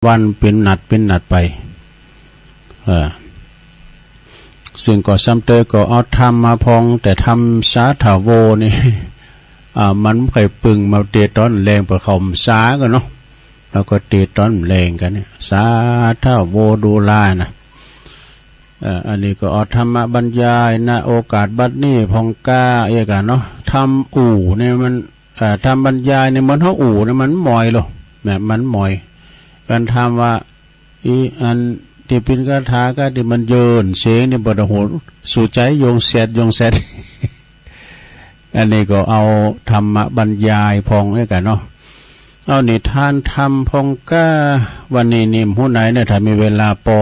วันเป็นหนัดไปซึ่งก็ซ้ำเตยก็เอาทำมาพองแต่ทำสาถาโวนี่มันไข่ปึงมาเตะต้นแรงประคมสากันเนาะแล้วก็เตะต้นแรงกันเนี่ยสาถาโวดูลานะอันนี้ก็เอาธรรมบรรยายณโอกาสบัดนี้พองกาเอกกันเนาะทำอู่เนี่ยมันทำบรรยายเนี่ยมันเขาอู่เนี่ยมันมอยหรอแบบมันมอยการทำว่าอีอันที่เป็นคาถาก็ที่มันเยินเสียงเนี่ยบดหูสู่ใจโยงเสด อันนี้ก็เอาธรรมบรรยายพองให้กันเนาะเอานิทานธรรมพองก้าวันนี้นิ่มผู้ไหนเนี่ยถ้ามีเวลาปอ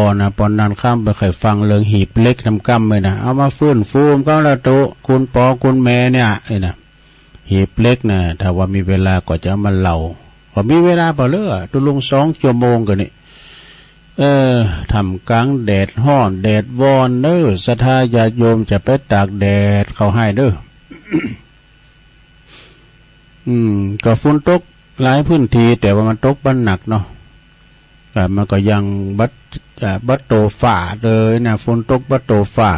นานข้ามไปเคยฟังเรื่องหีบเล็กทำกรรมเลยนะเอามาฟื้นฟูมก็ละตุคุณปอคุณแม่เนี่ยนะหีบเล็กนะถ้าว่ามีเวลาก็จะมาเล่าพอมีเวลาเปล่าเลยตุลุง2 ชั่วโมงกันนี่ทำกลางแดดห้อนแดดวอนเด้อศรัทธาญาติโยมจะไปตากแดดเขาให้เด้อ ก็ฝนตกหลายพื้นที่แต่ว่ามันตกบ้านหนักเนาะแต่มันก็ยังบัดโตฝ่าเลยนะฝนตกบัดโตฝ่า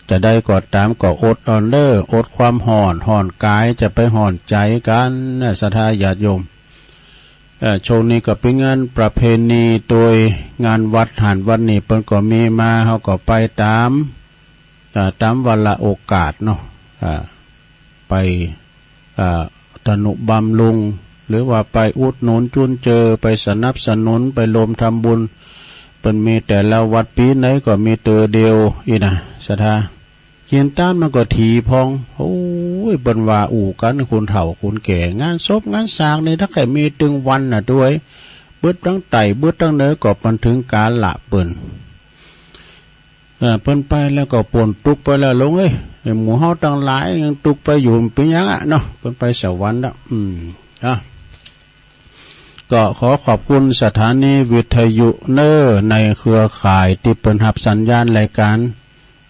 จะได้กอดตามก็อดออนเดอร์อดความห่อนกายจะไปห่อนใจกันนะศรัทธาญาติโยมโชว์นี้ก็เป็นงานประเพณีโดยงานวัดหานวันนี้เพิ่นก็มีมาเขาก็ไปตามวันละโอกาสเนาะไปตนุบำรุงหรือว่าไปอุดหนุนจุนเจอไปสนับสนุนไปลมทำบุญเป็นมีแต่ละวัดปีไหนก็มีเตอเดียวอีนะศรัทธาเขียนตามมันก็ถีพองโอ้ยบนว่าอู่กันคุณเฒ่าคุณแก่งานศพงานสร้างนี่ถ้าใครมีตึงวันน่ะด้วยเบิดตั้งไต่เบิดตั้งเนื้อก็มันถึงการละเปิ้นไปแล้วก็ป่นตุกไปแล้วลงเอ้ยหมู่เฮาตั้งหลายยังตุกไปอยู่เป็นยังอ่ะเนาะเพิ่นไปสวรรค์แล้วก็ขอขอบคุณสถานีวิทยุในเครือข่ายที่เปิดรับสัญญาณรายการ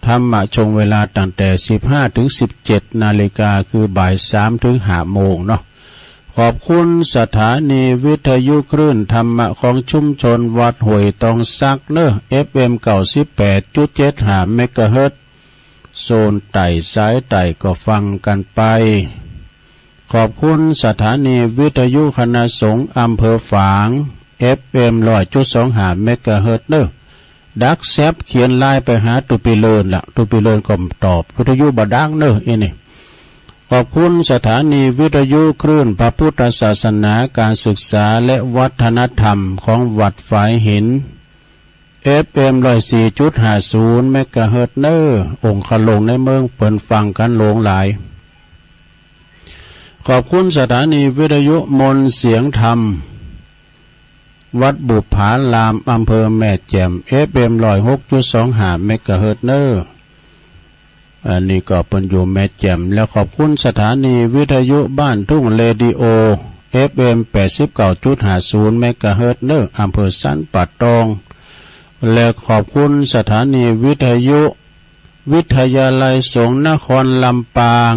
ธรรมะชงเวลาตั้งแต่ 15 ถึง 17 นาฬิกาคือบ่าย 3 ถึง 5 โมงเนาะขอบคุณสถานีวิทยุคลื่นธรรมะของชุมชนวัดห้วยตองซักFM 98.75 เมกะเฮิรตซ์โซนไต่สายไต่ก็ฟังกันไปขอบคุณสถานีวิทยุคณะสงฆ์อำเภอฝาง FM 100.25 เมกะเฮิรตซ์ดักแซบเขียนไลน์ไปหาตุปิเลินละตุปิเลินก็ตอบวิทยุบดังนี่ขอบคุณสถานีวิทยุคลื่นพระพุทธศาสนาการศึกษาและวัฒนธรรมของวัดฝายหิน FM 104.50 เมกะเฮิรตซ์องค์ขลงในเมืองเปิ่นฟังกันหลงหลายขอบคุณสถานีวิทยุมนต์เสียงธรรมวัดบุพารามอำเภอแม่แจ่ม FM 106.25 เมกะเฮิรตซ์อันนี้ก็เป็นอยู่แม่แจ่มแล้วขอบคุณสถานีวิทยุบ้านทุ่งเรดิโอ FM 89.50 เมกะเฮิรตซ์อำเภอสันป่าตองและขอบคุณสถานีวิทยุวิทยาลัยสงฆ์นครลำปาง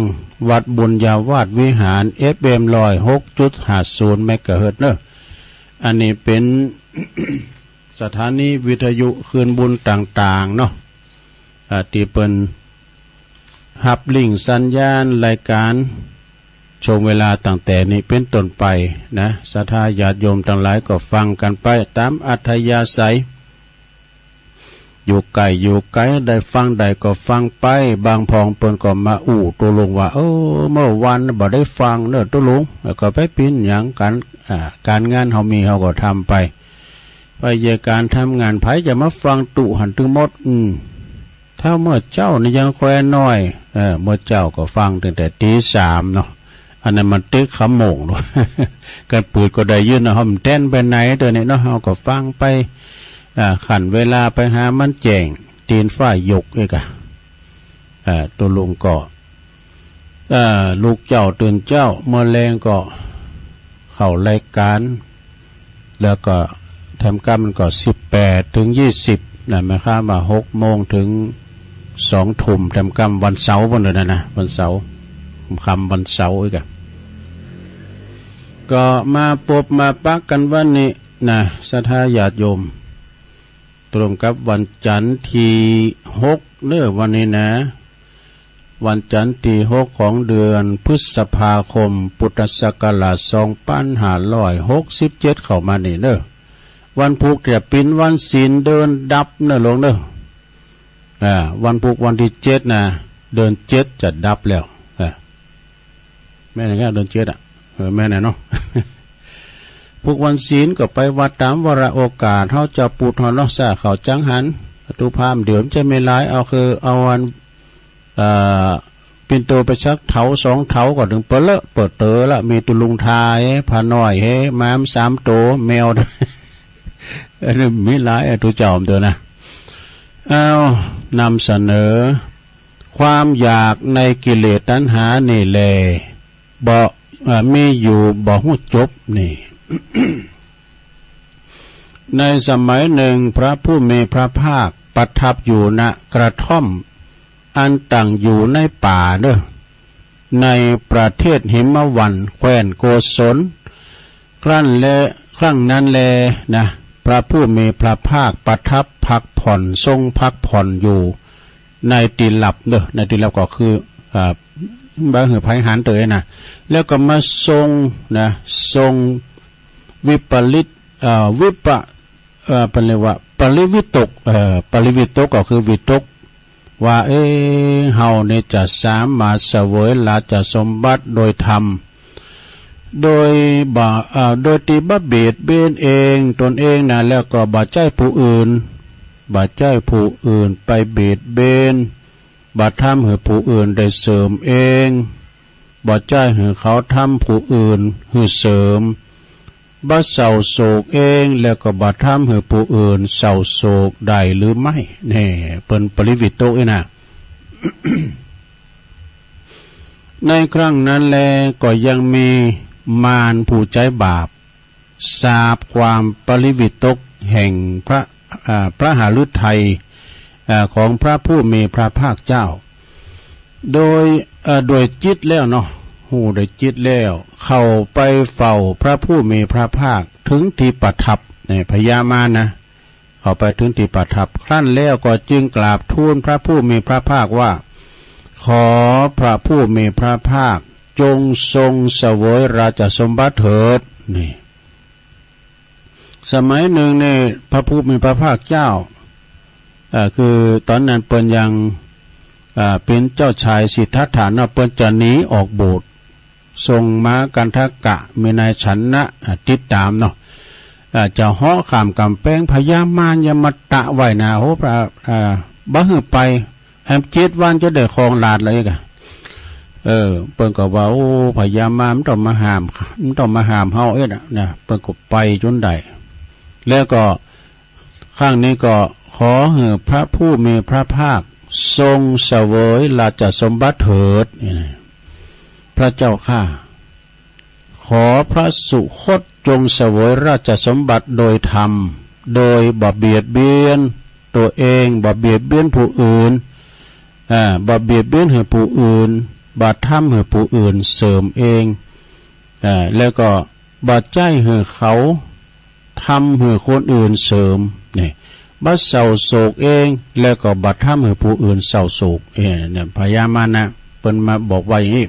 วัดบุญญาวาสวิหาร FM 106.50 เมกะเฮิรตซ์อันนี้เป็น สถานีวิทยุคืนบุญต่างๆเนาะที่เป็นหับลิงสัญญาณรายการชมเวลาตั้งแต่นี้เป็นต้นไปนะศรัทธาญาติโยมทั้งหลายก็ฟังกันไปตามอัธยาศัยอยู่ไกลได้ฟังได้ก็ฟังไปบางพองเปิ้นก็มาตัวลงว่าเมื่อวันบ่ได้ฟังตัวลงแล้วก็ไปปิ้นหยังการงานเฮามีเฮาก็ทำไปยาการทำงานไผจะมาฟังตุหันถึงหมดถ้าเมื่อเจ้านี่ยังแควน้อยเมื่อเจ้าก็ฟังตั้งแต่ตี 3เนาะอันนั้นมันตึกขโมงเนาะการปืดก็ได้ยืนนะเฮาแต้นไปไหนตัวนี้เนาะเฮาก็ฟังไปขันเวลาไปหามันแจ้งตีนฝ้ายยกอีกตัวลุงก็ลูกเจ้าตื่นเจ้าเมื่อแรงก็เข้ารายการแล้วก็ทำกรรมมันก็18 ถึง 20นะหมายความว่า6 โมงถึง 2 ทุ่มทำกรรมวันเสาร์บนเลยนะวันเสาร์คำวันเสาร์อีกก็มาปบมาปักกันวันนี้ นะศรัทธาญาติโยมตรงกับวันจันทร์ที่6เนื้อวันนี้นะวันจันทร์ที่6ของเดือนพฤษภาคมพุทธศักราช2567เข้ามานี่เด้อวันพุธจะเป็นวันศีลเดินดับเด้อลงเด้อวันพุธวันที่7นะเดือน7จะดับแล้วแม่ไหนก็เดือน7แม่ไหนเนาะพวกวันศีลก็ไปวัดตามวาระโอกาสเขาจะปูดหอนนอกซาเขาจังหันตุพามเดี๋ยวจะไม่ร้ายเอาคือเอาวันเป็นตัวไปชักเถา2เถาก่อนถึงเปิดละเปิดเตอละมีตุลุงทายผาหน่อยเฮ้ม้าม3ตัวแมวอันนี้มีหลายตัวเจ้าตัวนะเอานำเสนอความอยากในกิเลสตัณหานี่แลบ่มีอยู่บ่ฮู้จบนี่ ในสมัยหนึ่งพระผู้มีพระภาคประทับอยู่ณกระท่อมอันตั้งอยู่ในป่าเด้อในประเทศหิมวันแคว้นโกศลครั้งนั้นแลนะพระผู้มีพระภาคประทับพักผ่อนทรงพักผ่อนอยู่ในที่หลับเด้อในที่หลับก็คือบางเหตุภัยหันเตยนะแล้วก็มาทรงนะทรงวิปริตเป็นเรียกว่าปริวิตกปริวิตกก็คือวิตกว่าเฮาเนี่ยจะสามารถเสวยราชสมบัติโดยธรรมโดยที่บ่เบียดเบียนเองตนเองนะแล้วก็บ่ใจผู้อื่นไปเบียดเบียนบ่ทำให้ผู้อื่นได้เสริมเองบ่ใจให้เขาทำผู้อื่นให้เสริมบ่เศร้าโศกเองแล้วก็บ่ทำให้ผู้อื่นเศร้าโศกได้หรือไม่แน่เป็นปริวิตกนะ ในครั้งนั้นแลก็ยังมีมารผู้ใจบาปสาบความปริวิตกแห่งพระหฤทัยของพระผู้มีพระภาคเจ้าโดยจิตแล้วเนาะหูโดยจิตแล้วเข้าไปเฝ้าพระผู้มีพระภาคถึงที่ประทับเนี่ยพญามารนะเข้าไปถึงที่ประทับครั้นแล้วก็จึงกราบทูลพระผู้มีพระภาคว่าขอพระผู้มีพระภาคจงทรงเสวยราชสมบัติเถิดนี่สมัยหนึ่งเนี่ยพระผู้มีพระภาคเจ้าคือตอนนั้นเปิ้นยังเป็นเจ้าชายสิทธัตถะเนาะเปิ้นจะหนีออกโบสถ์ทรงม้ากันทกะมีนายฉันนะติดตามเนาะจะเหาะข้ามกำแพงพญามารยมตะไว้นะโหพระบ่ฮือไปแฮม7 วันจะได้ครองราชเลยกะเปิ้นก็ว่าโอ้พญามารมันต้องมาห้ามเฮานะเปิ้นก็ไปจนได้แล้วก็ข้างนี้ก็ขอให้พระผู้มีพระภาคทรงเสวยราชสมบัติเถิดพระเจ้าข้าขอพระสุคตจงเสวยราชสมบัติโดยธรรมโดยบ่เบียดเบียนตัวเองบ่เบียดเบียนผู้อื่นบ่เบียดเบียนให้ผู้อื่นบ่ทำให้ผู้อื่นเสริมเองแล้วก็บ่ใจให้เขาทำให้คนอื่นเสริมนี่บ่เศร้าโศกเองแล้วก็บ่ทำให้ผู้อื่นเศร้าโศกเนี่ยพญามารนะเพิ่นมาบอกว่าอย่างนี้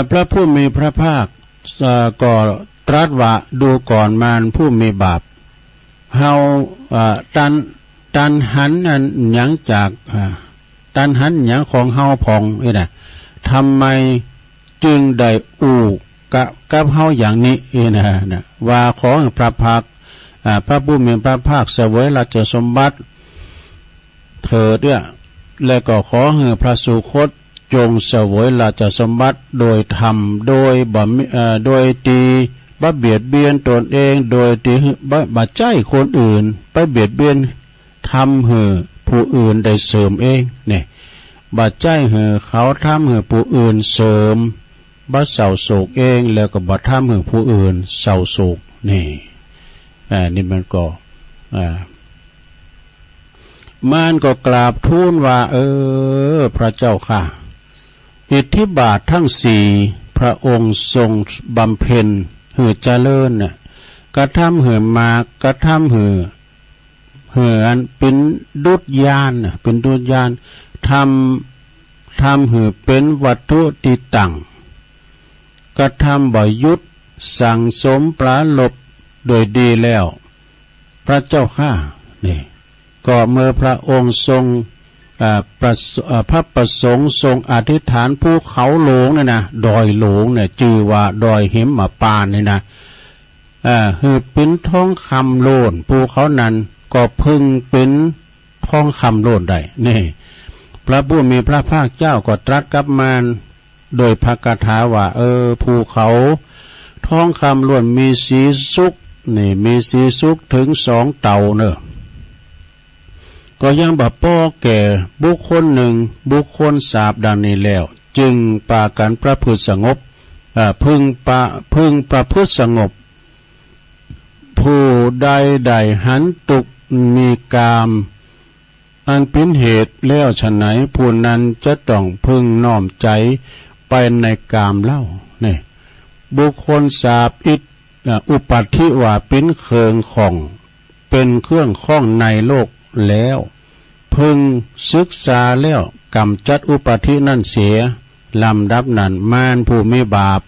พระผู้มีพระภาคก็ตรัสว่าดูก่อนมารผู้มีบาปเฮาตันหันนั้นหยังจากตันหันหยังของเฮาพองนะทำไมจึงได้กับเฮาอย่างนี้นะว่าขอให้พระผู้มีพระภาคเสวยราชสมบัติเถิดเนี่ยแล้วก็ขอให้พระสุคตจงเสวยราชสมบัติโดยธรรมโดยตีบ่เบียดเบียนตนเองโดยตีบ่ใจคนอื่นไปเบียดเบียนทำให้ผู้อื่นได้เสริมเองเนี่ยบ่ใจให้เขาทำให้ผู้อื่นเสริมบ่เศร้าโศกเองแล้วก็บ่ทำให้ผู้อื่นเศร้าโศกนี่นี่มันก็มันก็กราบทูลว่าพระเจ้าค่ะอิทธิบาททั้ง4พระองค์ทรงบำเพ็ญหือเจริญน่ะ กระทำเหือมากกระทำเหืออันเป็นดุจยานเป็นดุจยานทำเหือเป็นวัตถุติตั้งกระทำบ่ยุทธสั่งสมปราลบโดยดีแล้วพระเจ้าข้านี่ก็เมื่อพระองค์ทรงพระประสงค์ทรงอธิษฐานภูเขาหลงเนี่ยนะดอยหลงเนี่ยชื่อว่าดอยหิมปานเนี่ยนะคือเป็นทองคำโลนภูเขานั้นก็พึงเป็นทองคำโลนได้นี่พระผู้มีพระภาคเจ้าก็ตรัสกับมารโดยพระคาถาว่าภูเขาทองคำล้วนมีสีสุกนี่มีสีสุกถึง2 เต่าเนอะก็ยังบ่ป้อแก่บุคคลหนึ่งบุคคลสาบดังนี้แล้วจึงปากันประพฤติสงบพึงประพฤติสงบผู้ใดหันตุกมีกามอันเป็นเหตุแล้วฉะไหนผู้นั้นจะต้องพึงน้อมใจไปในกามเล่านี่บุคคลสาบอิดอุปัฏฐิว่าเป็นเครื่องของเป็นเครื่องข้องในโลกแล้วพึงศึกษาแล้วกำจัดอุปัฏฐินั่นเสียลำดับนั้นมารผู้มีบาป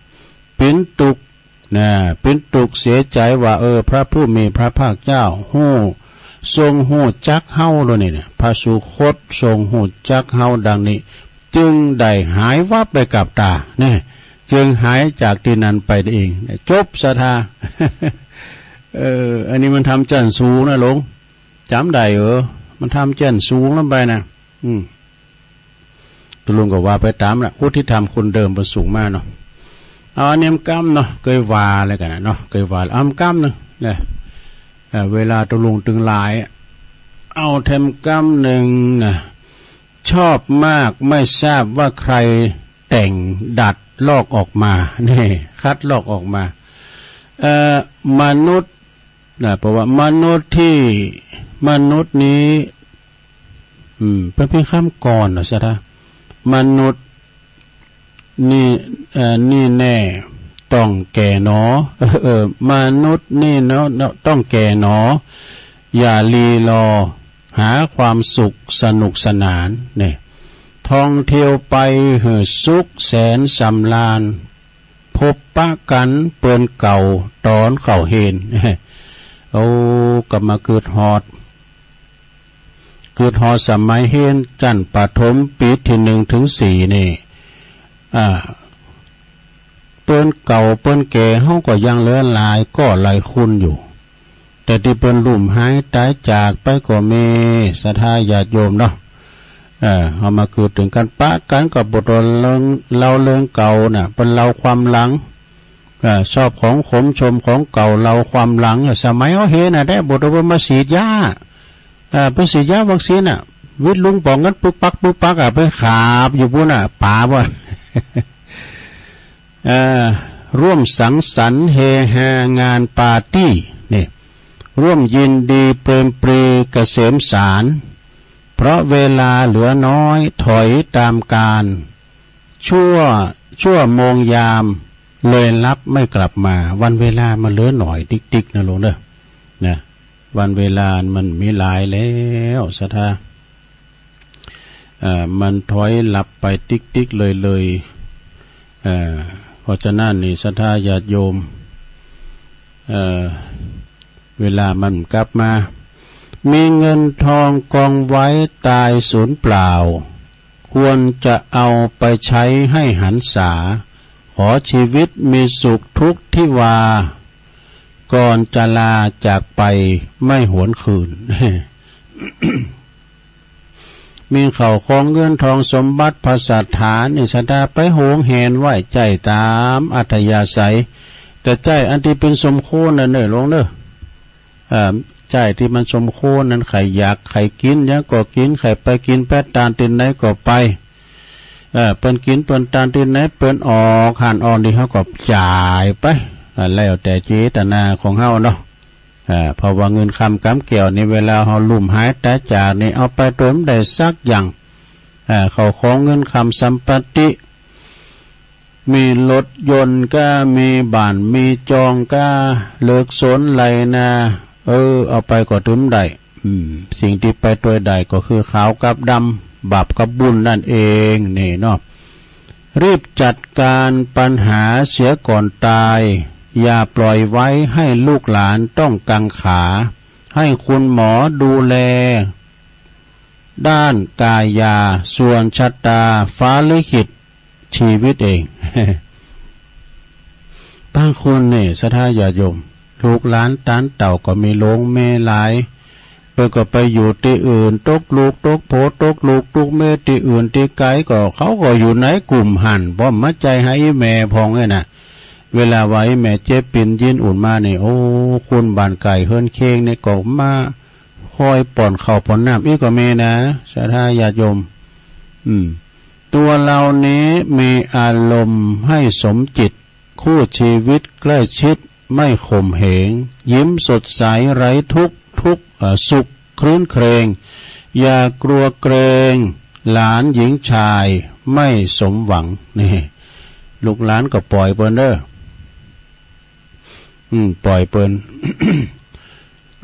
เป็นตุกเป็นตุกเสียใจว่าพระผู้มีพระภาคเจ้าทรงหูจักเฮาโดยนี่พระสุคตทรงหูจักเฮาดังนี้จึงได้หายวับไปกับตาเนี่ยจึงหายจากที่นั้นไปเองจบศรัทธา อันนี้มันทำจันสูงนะหลวงจำได้มันทำจันสูงลงไปนะตุลุงก็ว่าไปตามละผู้ที่ทำคนเดิมมันสูงมากเนาะเอาอันนี้มกั้มเนาะเคยวาอะไรกันนะเนาะเคยวาเอากั้มนึงเนี่ยเวลาตุลุงตึงลายเอาเทมกั้มหนึ่งนะชอบมากไม่ทราบว่าใครแต่งดัดลอกออกมานี่คัดลอกออกมามนุษย์เพราะว่ามนุษย์นี้เป็นเพียงข้ามก่อนนะสิท่ามนุษย์นี่แน่ต้องแก่หนอมนุษย์นี่เนาะต้องแก่หนออย่าลีลอหาความสุขสนุกสนานเนี่ยท่องเที่ยวไปเหือสุขแสนสำราญพบปะกันเปื้อนเก่าตอนเข่าเฮนก็มาเกิดฮอดสมัยเฮนจันปฐมปีที่1 ถึง 4นี่เปื้อนเก่าเปื้อนแก่เฮาก็ยังเหลือหลายก็หลายคุณอยู่แต่ที่เปิ้นลุ่มหายตายจากไปก็มีศรัทธาญาติโยมเนาะเอามาเกิดถึงกันปะกันกับบทเรื่องเก่าน่ะเป็นเราความหลังชอบของขมชมของเก่าเราความหลังสมัยเอาเฮน่ะได้บทว่ามาฉีดยาไปฉีดยาวัคซีนน่ะวิทย์ลุงปองกันปุ๊บปักไปขาบอยู่พุ่นน่ะป่าบ่ร่วมสังสรรค์เฮฮางานปาร์ตี้นี่ร่วมยินดีเปรมปรีเกษมสารเพราะเวลาเหลือน้อยถอยตามกาลชั่วโมงยามเลยรับไม่กลับมาวันเวลามันเหลือหน่อยติ๊กๆนะลุงเด้อนะวันเวลามันมีหลายแล้วศรัทธามันถอยหลับไปติ๊กๆเลยเพราะฉะนั้นนี่ศรัทธาญาติโยมเวลามันกลับมามีเงินทองกองไว้ตายสูญเปล่าควรจะเอาไปใช้ให้หันษาขอชีวิตมีสุขทุกข์ที่ว่าก่อนจะลาจากไปไม่หวนคืน มีเข่าของเงินทองสมบัติภาษาฐานนี่ศรัทธาไปโหงแหนไหวใจตามอัธยาศัยแต่ใจอันที่เป็นสมโคนนั่นเด้อลงเด้อใจที่มันสมโคนนั้นใครอยากใครกินยังก็กินใครไปกินแปดตานตินไหนก็ไปเปิ้นกินเปิ้นตานตินไหนเปิ้นออกหันออนดีเขาก็จ่ายไปแล้วแต่เจตนาของเฮาเนาะเพราะว่าเงินคำกำเกี่ยวในเวลาเฮาลุ่มหายแต่จากนี่เอาไปตัวมได้สักอย่างเขาของเงินคำสัมปติ มีรถยนต์ก็มีบ้านมีจองก็เลิกสนไหลนาเอาไปก็ถึงได้สิ่งที่ไปตัวใดก็คือขาวกับดำบาปกับบุญนั่นเองนี่เนาะรีบจัดการปัญหาเสียก่อนตายอย่าปล่อยไว้ให้ลูกหลานต้องกังขาให้คุณหมอดูแลด้านกายาส่วนชะตาฟ้าลิขิตชีวิตเอง บางคนเนี่ยศรัทธาญาติโยมลูกหลานตานเต่าก็มีลงเมหลายเปิดก็ไปอยู่ที่อื่นตกลูกตกโผตกลูกตกเมที่อื่นที่ไกลก็เขาก็อยู่ในกลุ่มหันเพราะมัดใจให้แม่พองไอ้น่ะเวลาไว้แม่เจ็บปิ่นยินอุ่นมาเนี่ยโอ้คุณบานไก่เฮิรนเค้งเนี่ยก็มาคอยป่อนเข่าป่อนน้ำอีกก็เมนะศรัทธาญาติโยมตัวเรานี้มีอารมณ์ให้สมจิตคู่ชีวิตใกล้ชิดไม่ข่มเหงยิ้มสดใสไร้ทุกสุขครื้นเครงอย่ากลัวเกรงหลานหญิงชายไม่สมหวังนี่ลูกหลานก็ปล่อยเปิ้นเด้อปล่อยเปิ้น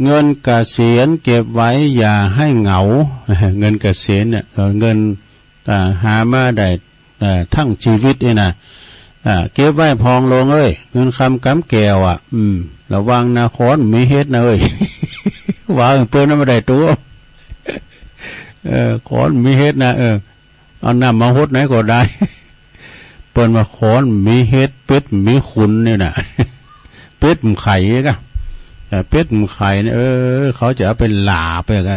เงินเกษียณเก็บไว้อย่าให้เหงา เงินเกษียณเนี่ยเงินหามาได้ทั้งชีวิตนี่นะเก็บไว้พองลงเอ้ยเงินคำกำแก้วระวังนาคอนมีเฮ็ดนะเอ้ย ว่าเปิ้นไม่ได้ตัวคอนมีเฮ็ดนะเอาน้ำมาหดไหนก็ได้ เปิ้นมาคอนมีเฮ็ดเป็ดมีขุนนี่นะเป็ดมันไข่ก็เป็ดมันไข่เนี่ยเขาจะเอาไปหลาไปไง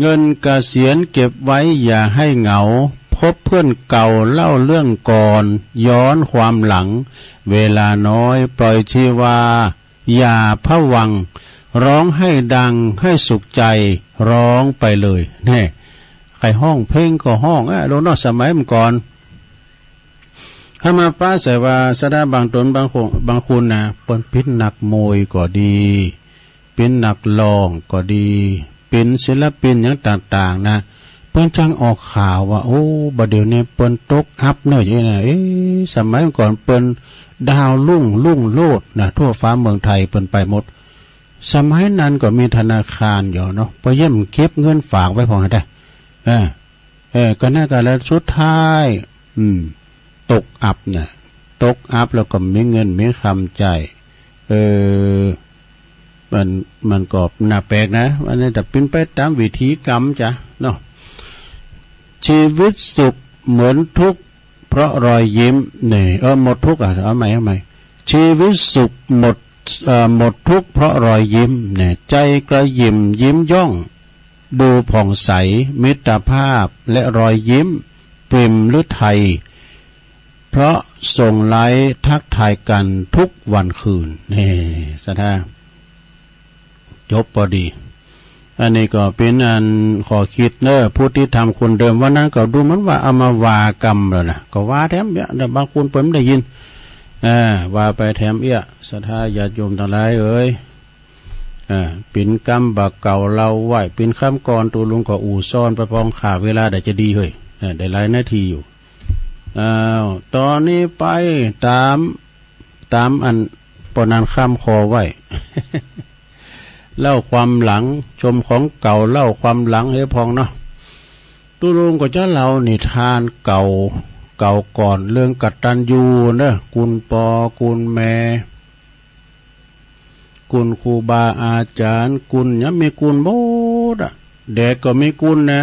เงินเกษียณเก็บไว้อย่าให้เหงาพบเพื่อนเก่าเล่าเรื่องก่อนย้อนความหลังเวลาน้อยปล่อยชีวาอย่าพะวังร้องให้ดังให้สุขใจร้องไปเลยเนี่ยใครห้องเพลงก็ห้องโดนนอกสมัยมันก่อนถ้ามาป้าใส่ว่าสดาบางตนบางคนนะเปิ้นพิษหนักมวยก็ดีเป็นหนักลองก็ดีเป็นศิลปินอย่างต่างๆนะเปิ้นจังออกข่าวว่าโอ้บัดเดี๋ยวนี้เปิ้นตกอัพเนอะอย่างนี้นะสมัยก่อนเปิ้นดาวรุ่งโลดนะทั่วฟ้าเมืองไทยเปิ้นไปหมดสมัยนั้นก็มีธนาคารอยู่เนาะพอเยี่ยมเก็บเงินฝากไว้พอได้ก็น่ากันแล้วสุดท้ายตกอัพเนี่ยตกอัพแล้วก็มีเงินมีคำใจมันก็น่าแปลกนะอันนี้แต่เป็นไปตามวิธีกรรมจ้ะเนาะชีวิตสุขเหมือนทุกข์เพราะรอยยิ้มเนี่ยหมดทุกข์เอาใหม่ชีวิตสุขหมดทุกข์เพราะรอยยิ้มเนี่ยใจกระยิมยิ้มย่องดูผ่องใสมิตรภาพและรอยยิ้มปริ่มฤทัยเพราะส่งไลค์ทักทายกันทุกวันคืนนี่สถาจบพอดีอันนี้ก็เป็นอันขอคิดเนอะผู้ที่ทำคนเดิมวันนั้นก็ดูเหมือนว่าเอามาวากรรมแล้วนะก็ว่าแถมเนี่ยแต่บางคนผมได้ยินว่าไปแถมศรัทธาญาติโยมทั้งหลายเอ้ยปิ่นกรรมบักเก่าเราไหวปิ่นข้ามกรตัวลุงก็อู่ซ่อนไปพองขาเวลาได้จะดีเฮ้ยได้หลายนาทีอยู่ตอนนี้ไปตามอันปนันข้ามคอไว้ เล่าความหลังชมของเก่าเล่าความหลังให้พองเนาะตุลุงก็จะเล่านิทานเก่าก่อนเรื่องกตัญญูนะกุลปอกุลแม่กุลครูบาอาจารย์กุลเนี่ยมีกุลโบดแดดก็มีกุลนะ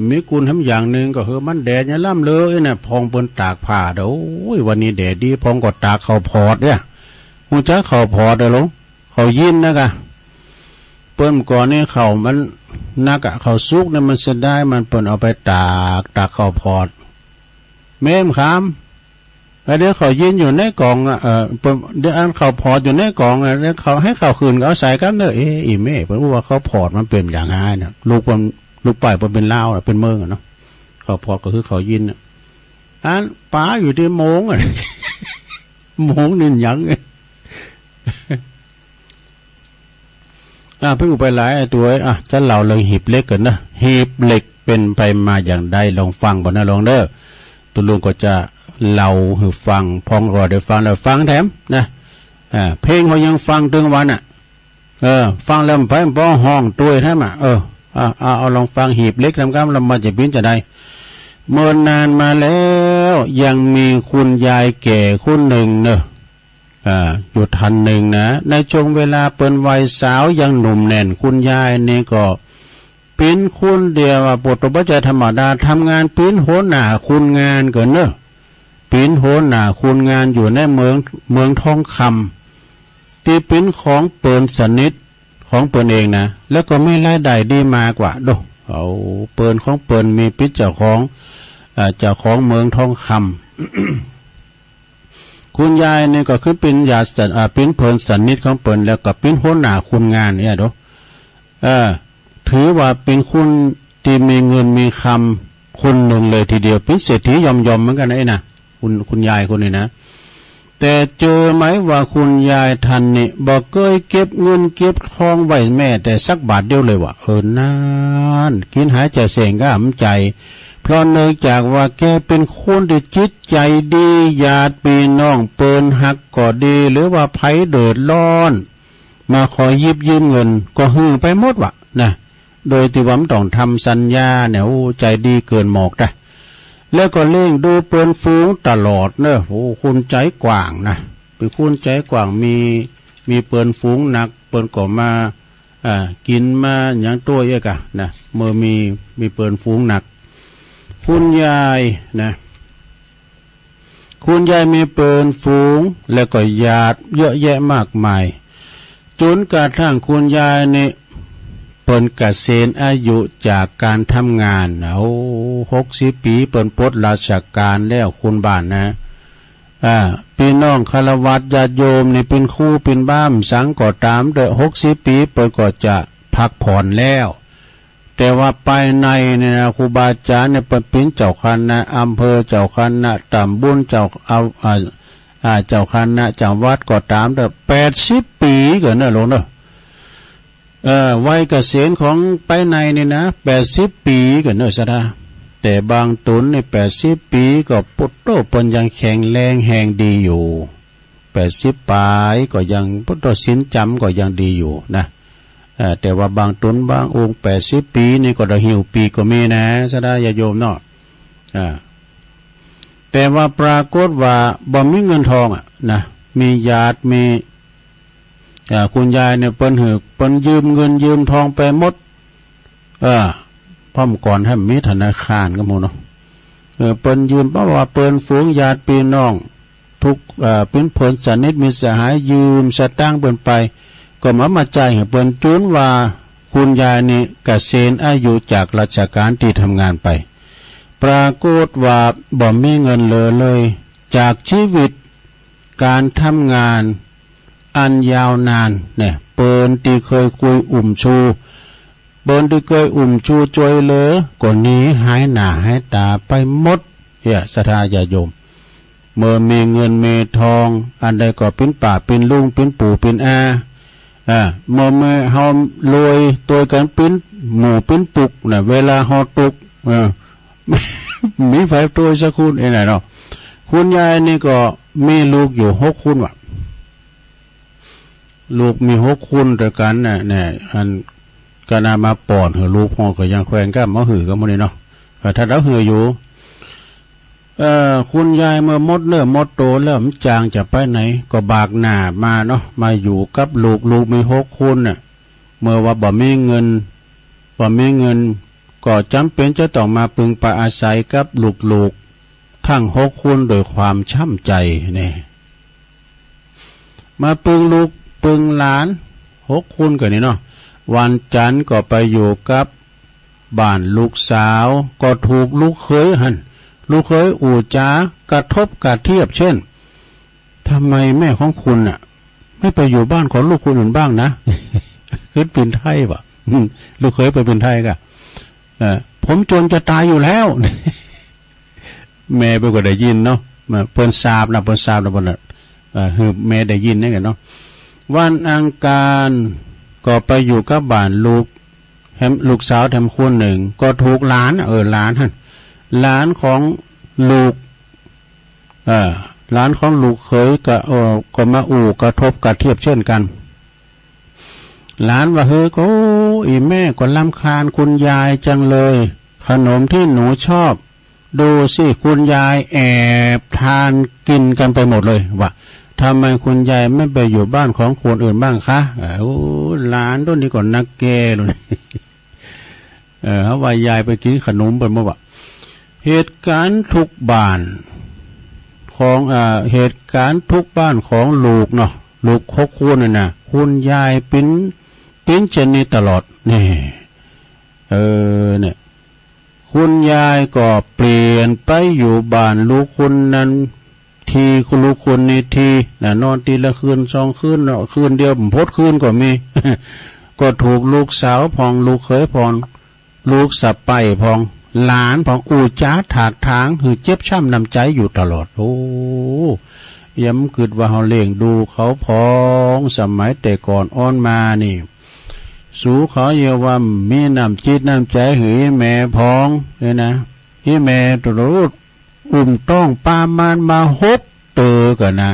มีกุลทำอย่างหนึ่งก็คือมันแดดเนี่ยล่ำเลยนะพองเปิ้นตากผ้าเด้อวันนี้แดดดีพองก็ตากเขาพอดเนี่ยหูจ้าเขาพอดเด้อลงเขายินนะกะเปิ้นก่อนนี่เขามันนักเขาซุกเนี่ยมันเสียได้มันเปิ้นเอาไปตากเขาพอดเม่มขามแล้วเดี๋ยวเขายินอยู่ในกล่องเดี๋ยวอันเขาพอดอยู่ในกล่องแล้วเขาให้เขาคืนเขาใส่กันเนอะอีเม่เปิ้นว่าเขาพอดมันเป็นอย่างไรเนี่ยลูกป่ายเป็นเล่าเป็นเมืองเนาะเขาพอก็คือเขายินอันป้าอยู่ที่โมงโมงนี่ยังเพิ่งไปหลายตัวจะเล่าเรื่องหีบเหล็กกันนะหีบเหล็กเป็นไปมาอย่างใดลองฟังบ่นะลองเด้อตุลุงก็จะ เล่าให้ฟังพองก็ได้ฟังแล้วฟังแถมนะเพลงเขายังฟังถึงวันฟังแล้วไปป้อห้องตัวแท้มาเอาลองฟังหีบเล็กทำกำลำมาจะปิ้นจะได้เมื่อนานมาแล้วยังมีคุณยายแก่คุณหนึ่งเนอะอยู่ทันหนึ่งนะในช่วงเวลาเปิ้นวัยสาวยังหนุ่มแน่นคุณยายนี่ก็ปิ้นคุณเดียวว่าปกติจะธรรมดาทำงานปิ้นโหหน้าคุณงานเกินเนอะปิ้นโหหน้าคุณงานอยู่ในเมืองทองคำที่ปิ้นของเปิ้นสนิทของเปิ้นเองนะแล้วก็ไม่รายได้ดีมากว่าดูเอาเปิ้นของเปิ้นมีปิ้นเจ้าของเมืองทองคำ คุณยายนี่ก็คือเป็นญาติเป็นเพิ่นสนิทของเปิ้นแล้วก็เป็นหัวหน้าคุณงานเนี่ยดูถือว่าเป็นคุณที่มีเงินมีคำคนหนึ่งเลยทีเดียวเป็นเศรษฐียอมเหมือนกันนะคุณยายคนนี้นะแต่เจอไหมว่าคุณยายท่านนี่บอกเคยเก็บเงินเก็บทองไว้แม่แต่สักบาทเดียวเลยว่ะนั่นกินหายใจเสียงก็หำใจเพราะเนื่องจากว่าแกเป็นคนที่จิตใจดีญาติพี่น้องเปิ้นหักก็ดีหรือว่าไผเดือดร้อนมาขอยิบยืมเงินก็ฮือไปหมดว่ะนะโดยที่ว่ามันต้องทำสัญญาเนี่ยใจดีเกินหมอกนะแล้วก็เล่งดูเปิ้นฟูงตลอดเนอะคุณใจกว้างนะเป็นคุณใจกว้างมีเปิ้นฟูงหนักเปิ้นก็มากินมาอย่างตัวเยอะกะนะเมื่อมีเปิ้นฟูงหนักคุณยายนะคุณยายมีเปิ้นฟูงแล้วก็ญาติเยอะแยะมากมายจนกระทั่งคุณยายนี่เปิ้นเกษียณอายุจากการทำงาน60 ปีเปิ้นปลดราชการแล้วคุณบ้านนะพี่น้องคารวะญาติโยมนี่เป็นครูเป็นบ้ามสังก็ตามเด้อ60 ปีเปิ้นก็จะพักผ่อนแล้วแต่ว่าไปในเนี่ยนะครูบาอาจารย์เนี่ยเป็นเจ้าคณะอำเภอเจ้าคณะตำบลเจ้าเจ้าคณะเจ้าวัดก็ตามเด้อ80 ปีก็เนอะลงเนอะวัยเกษียณของไปในนี่นะ80 ปีก็เนอะซะดาแต่บางตุนใน80 ปีก็ปุตโตปนยังแข็งแรงแหงดีอยู่80 ปลายก็ยังปุตโตสินจำก็ยังดีอยู่นะแต่ว่าบางตุนบางองค์80 ปีนี่ก็ได้หิวปีก็มีนะซะดาญาโยมเนาะแต่ว่าปรากฏว่าบ่มีเงินทองนะมีญาติมีคุณยายเนี่ยเปิ้นยืมเงินยืมทองไปหมดพร้อมก่อนให้มีธนาคารก็หมดเนาะเปิ้นยืมเพราะว่าเปิ้นฝูงญาติพี่น้องทุกเป็นเพิ่นสนิทมิตรสหายยืมสตางค์เปิ้นไปก็มาจ่ายให้เปิ้นจนว่าคุณยายนี่เกษียณอายุจากราชการที่ทำงานไปปรากฏว่าบ่มีเงินเหลือเลยจากชีวิตการทำงานอันยาวนานเนี่ยเปิ้นที่เคยคุยชูเปิ้นที่เคยชูจวยเลยก็หนีหายหน้าหายตาไปหมดศรัทธาญาโยมเมื่อมีเงินมีทองอันใดก็เป็นป่าเป็นลุงเป็นปู่เป็นอาเมื่อเฮารวยตัวกันเป็นหมู่เป็นปุกน่ะเวลาเฮาตุกมีไฟตัวสักคุณเนาะคุณยายนี่ก็มีลูกอยู่6 คนว่ะลูกมี6 คนด้วยกันเนี่ยอันก็น่ามาปอนหือลูกพ่อก็ยังแขวนก็มาหือก็มื้อนี้เนาะถ้าเราหืออยู่คุณยายเมื่อมดเริ่มมดโตแล้วมันจางจะไปไหนก็บากหน้ามาเนาะมาอยู่กับลูกมี6 คนน่ะเมื่อว่าบ่มีเงินก็จำเป็นจะต้องมาพึงปะอาศัยกับลูกทั้ง6 คนโดยความช้ำใจนี่มาปึงลูกปึงหลาน6 คนกันนี่เนาะวันจันทร์ก็ไปอยู่กับบ้านลูกสาวก็ถูกลูกเขยลูกเขยอู่จากระทบกระเทียบเช่นทำไมแม่ของคุณไม่ไปอยู่บ้านของลูกคนอื่นบ้างนะ คือเป็นไทยวะลูกเขยไปเป็นไทยกะผมจนจะตายอยู่แล้ว แม่ไปก็ได้ยินเนาะเปิ้นทราบนะเปิ้นคือแม่ได้ยินนี่กันเนาะวันอังคารก็ไปอยู่กับบ้านลูกสาวแถมคนหนึ่งก็ถูกหลานหลานของลูก หลานของลูกเขยก็มากระทบกระเทียบเช่นกันหลานว่าเฮ้ยก็อีแม่ก็รำคาญคุณยายจังเลยขนมที่หนูชอบดูสิคุณยายแอบทานกินกันไปหมดเลยว่าทำไมคุณยายไม่ไปอยู่บ้านของคนอื่นบ้างคะหลานต้นนี้ก่อนนักแก่เลยเขาว่ายายไปกินขนมไปเมื่อวะเหตุการณ์ทุกบ้านของเหตุการณ์ทุกบ้านของลูกเนาะลูกคกคูนน่ะคุณยายปิ้นเจนนี่ตลอดนี่เนี่ยคุณยายก็เปลี่ยนไปอยู่บ้านลูกคุณนั้นทีคุณลูกคุณนี่ทีนอนทีละคืน2 คืนเนาะคืนเดียวผมพดคืนก็มี ก็ถูกลูกสาวพองลูกเขยพองลูกสะใภ้พองหลานพองอูจ้าถากทางหือเจ็บช้ำน้ำใจอยู่ตลอดโอ้ย้ำกึดว่าเขาเลี้ยงดูเขาพองสมัยแต่ก่อนอ้อนมานี่สู่เขาเยาว่ามีน้ำจิตน้ำใจหือแม่พองเลยนะที่แม่ตรูดต้องปามันมา6 เตอกันนะ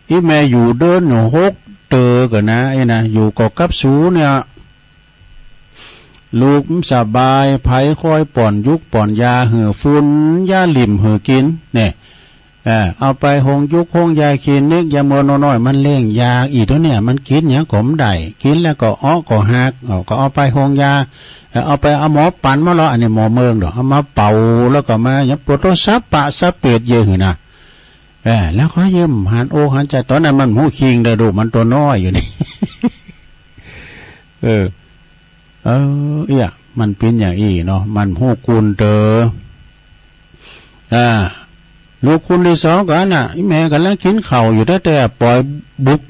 ที่แม่อยู่เดินอยู่6 เตอกันนะนะอยู่กับสูเนี่ยลูกสบายไผ่ค่อยป่อนยุกป่อนยาหือฟุ้นยาลิ่มหือกินเนี่ยเอาไปหงยุกหงยากินนึกยาโมโนน้อยมันเล่งยาอีกตัวเนี่ยมันกินอย่างขมได้กินแล้วก็ก็หักก็เอาไปหงยาเอาไปเอาหมอปั่นมาแล้วอันนี้หมอเมืองดอกเอามาเป่าแล้วก็มาอย่างปวดตัวซับปะซับเปียดเยอะหือนะแล้วเขาเยี่ยมหันหันใจตอนนั้นมันหูคิงได้ดูมันตัวน้อยอยู่นี่ มันเป็นอย่างอีเนาะมันหูกุนเตอลูกคุณที่2กันน่ะแม่กันแล้วกินข้าวอยู่แต่ปล่อยบุก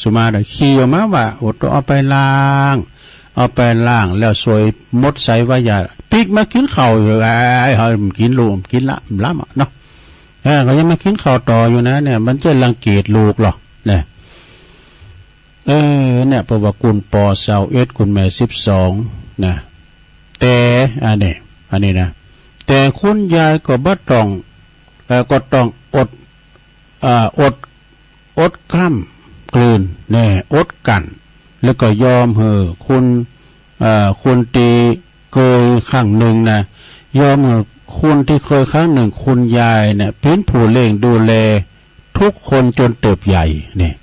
สุมาเดขี่ออกมาว่าอดเอาไปล้างแล้วสวยมดใส่ว่าอย่าปิกมากินข้าวอยู่เฮ้ยกินลูกกินละล้ำเนาะก็ยังมากินข้าวต่ออยู่นะเนี่ยมันจะรังเกียจลูกหรอเนี่ยเนี่ยประวัติคุณปอเสาคุณแม่12นะแต่อันนี้นะแต่คุณยายก็บ่ต้องก็ต้องอดกล้ำกลืนแน่อดกันแล้วก็ยอมคุณตีเคยครั้งหนึ่งนะยอมคุณที่เคยครั้งหนึ่งคุณยายเนี่ยเป็นผู้เลี้ยงดูแลทุกคนจนเติบใหญ่เนี่ย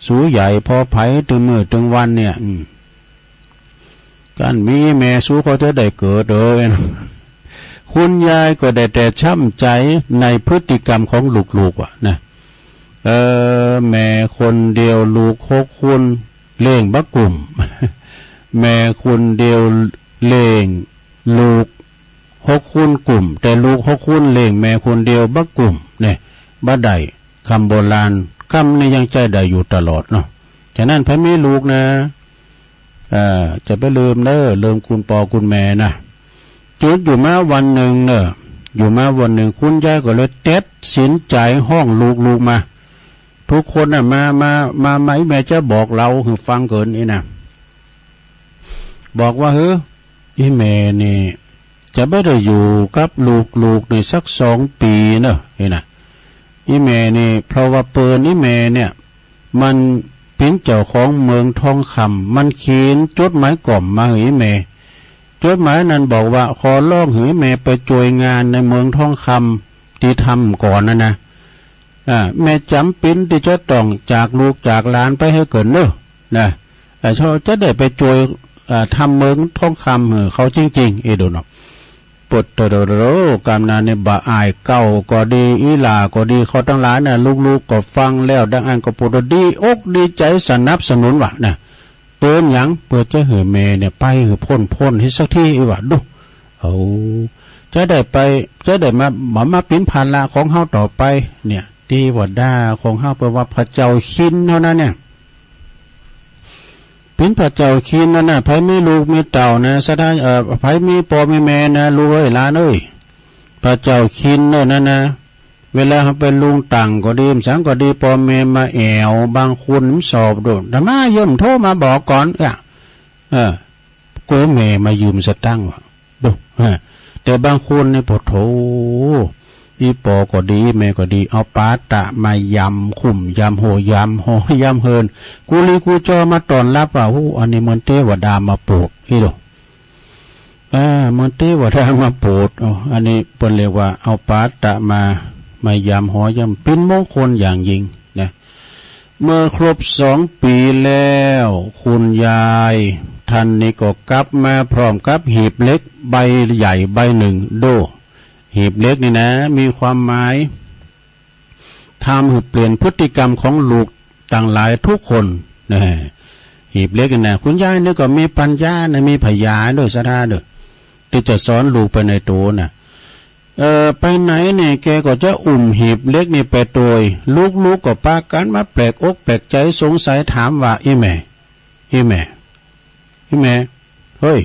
สูใหญ่พอไผ่ถึงมื้อถึงวันเนี่ยการมีแม่สูเขาจะได้เกิดคุณยายก็ได้แต่ช้ำใจในพฤติกรรมของลูกๆว่ะนะแม่คนเดียวลูก6 คนเลี้ยงบักกลุ่ม แม่คนเดียวเลี้ยงลูก6 คนกลุ่มแต่ลูก6 คนเลี้ยงแม่คนเดียวบักกลุ่มเนี่ยบ่ได้คำโบราณคำนี้ยังใจได้อยู่ตลอดเนาะฉะนั้นพระมีลูกนะจะไปลืมลืมคุณปอคุณแม่นะจุดอยู่มาวันหนึ่งคุณยายก็เลยเต็ดสินใจห้องลูกมาทุกคนน่ะมาแม่จะบอกเราคือฟังเกินนี่นะบอกว่าอีแม่นี่จะไม่ได้อยู่กับลูกในสัก2 ปีเนอะนี่นะอีแม่นี่เพราะว่าเปิดอีแม่เนี่ยมันเป็นเจ้าของเมืองทองคำมันเขียนจดหมายกล่อมมาอีแม่จดหมายนั้นบอกว่าขอร้องให้แม่ไปช่วยงานในเมืองทองคำที่ทำก่อนนะแม่จำเป็นที่จะต้องจากลูกจากหลานไปให้เกินเนอะนะเขาจะได้ไปช่วยทำเมืองทองคำเขาจริงๆดูเนาะปวดตระโรกำนันเนี่ยบ่อายเก่าก็ดีอีหลาก็ดีเขาทั้งหลายน่ะลูกๆก็ฟังแล้วดังอันก็ปวดดีอกดีใจสนับสนุนว่ะนะเปิดหยังเปิดจะเหแม่เนี่ยไปพ่นให้สักทีอีว่ะดูจะได้มาเป็นภาระของเฮาต่อไปเนี่ยดีกว่าด่าของเฮาเพราะว่าพระเจ้าคินเท่านั้นเนี่ยเป็นพระเจ้าคินนั่นน่ะไผมีลูกมีเต่านะสะได้ไผมีพ่อมีแม่นะลูกเอ้ยหลานเอ้ยพระเจ้าคินนั่นนะเวลาเขาเป็นลุงตังก็ดีสังก็ดีพ่อแม่มาแอวบางคนสอบโดดแต่มาเยี่ยมโทรมาบอกก่อนกูแม่มายืมสตังค์ว่ะดูแต่บางคนเนี่ยปวดโถ อีปอก็ดีแม่ก็ดีเอาปาตะมายำคุ้มยำโหยำหอยำเฮินกูลีกูจอมาตอนรับว่าอันนี้มันเทวดามาโปรดอีโดมันเทวดามาโปรดอันนี้เปิ้นเรียกว่าเอาปาตะมายำหอยำเป็นมงคลอย่างยิ่งนะเมื่อครบ2 ปีแล้วคุณยายท่านนี่ก็กลับมาพร้อมกับหีบเล็กใบใหญ่ใบหนึ่งโดหีบเล็กนี่นะมีความหมายทำให้เปลี่ยนพฤติกรรมของลูกต่างหลายทุกคนนะหีบเล็กนี่นะคุณยายนี่ก็มีปัญญานะมีพยาด้วยศรัทธาด้วยที่จะสอนลูกไปในตัวนะไปไหนเนี่ยแกก็จะอุ่มหีบเล็กนี่ไปโดยลูกก็ปากันมาแปลกอกแปลกใจสงสัยถามว่าอีแม่เฮ้ย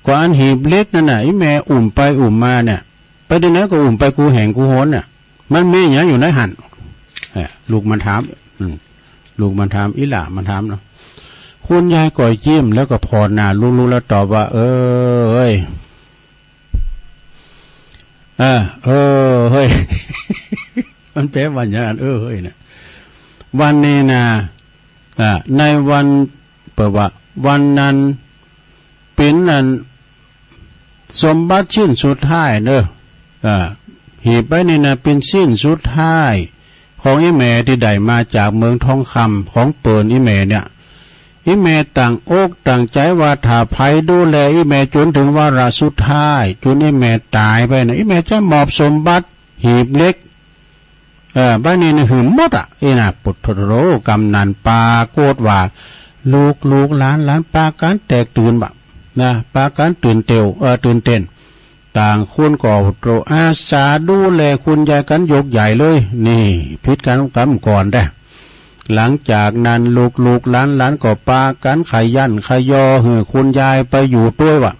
กว่าอันหีบเล็กนั่นน่ะอีแม่อุ่มไปอุ่มมาเนี่ยไปที่ไหนก็อุ่มไปกูแห่งกูโหนน่ะมันมีอย่างอยู่ในหันลูกมันถามอีหล่ามันถามเนาะคุณยายก่อยจิ้มแล้วก็พอหน้ารู้แล้วตอบว่าเฮ้ยเฮ้ย มันแปลว่าอย่างนั้นเฮ้ยเนี่ยวันนี้นะในวันเปิดว่าวันนั้นเป็นนั้นสมบัติชิ้นสุดท้ายเนอะหีบไปนี่นะเป็นชิ้นสุดท้ายของอีแม่ที่ได้มาจากเมืองทองคำของเปิ่นอีแม่เนี่ยอีแม่ต่างอกต่างใจว่าถ้าไผดูแลอีแม่จนถึงวาระสุดท้ายจนอีแม่ตายไปนะอีแม่จะมอบสมบัติหีบเล็กบ้านนี้นี่หืมหมดน่ะปุถุโรกำนันปาโกดว่าลูกหลานปาการแตกตื่นแบบนะปาการตื่นเต้นต่างคุณก่อโตอาสาดูแลคุณยายกันยกใหญ่เลยนี่พิษกันก่อนได้หลังจากนั้นลูกหลานก็ปากันขยันขยอคุณยายไปอยู่ด้วยว่ะ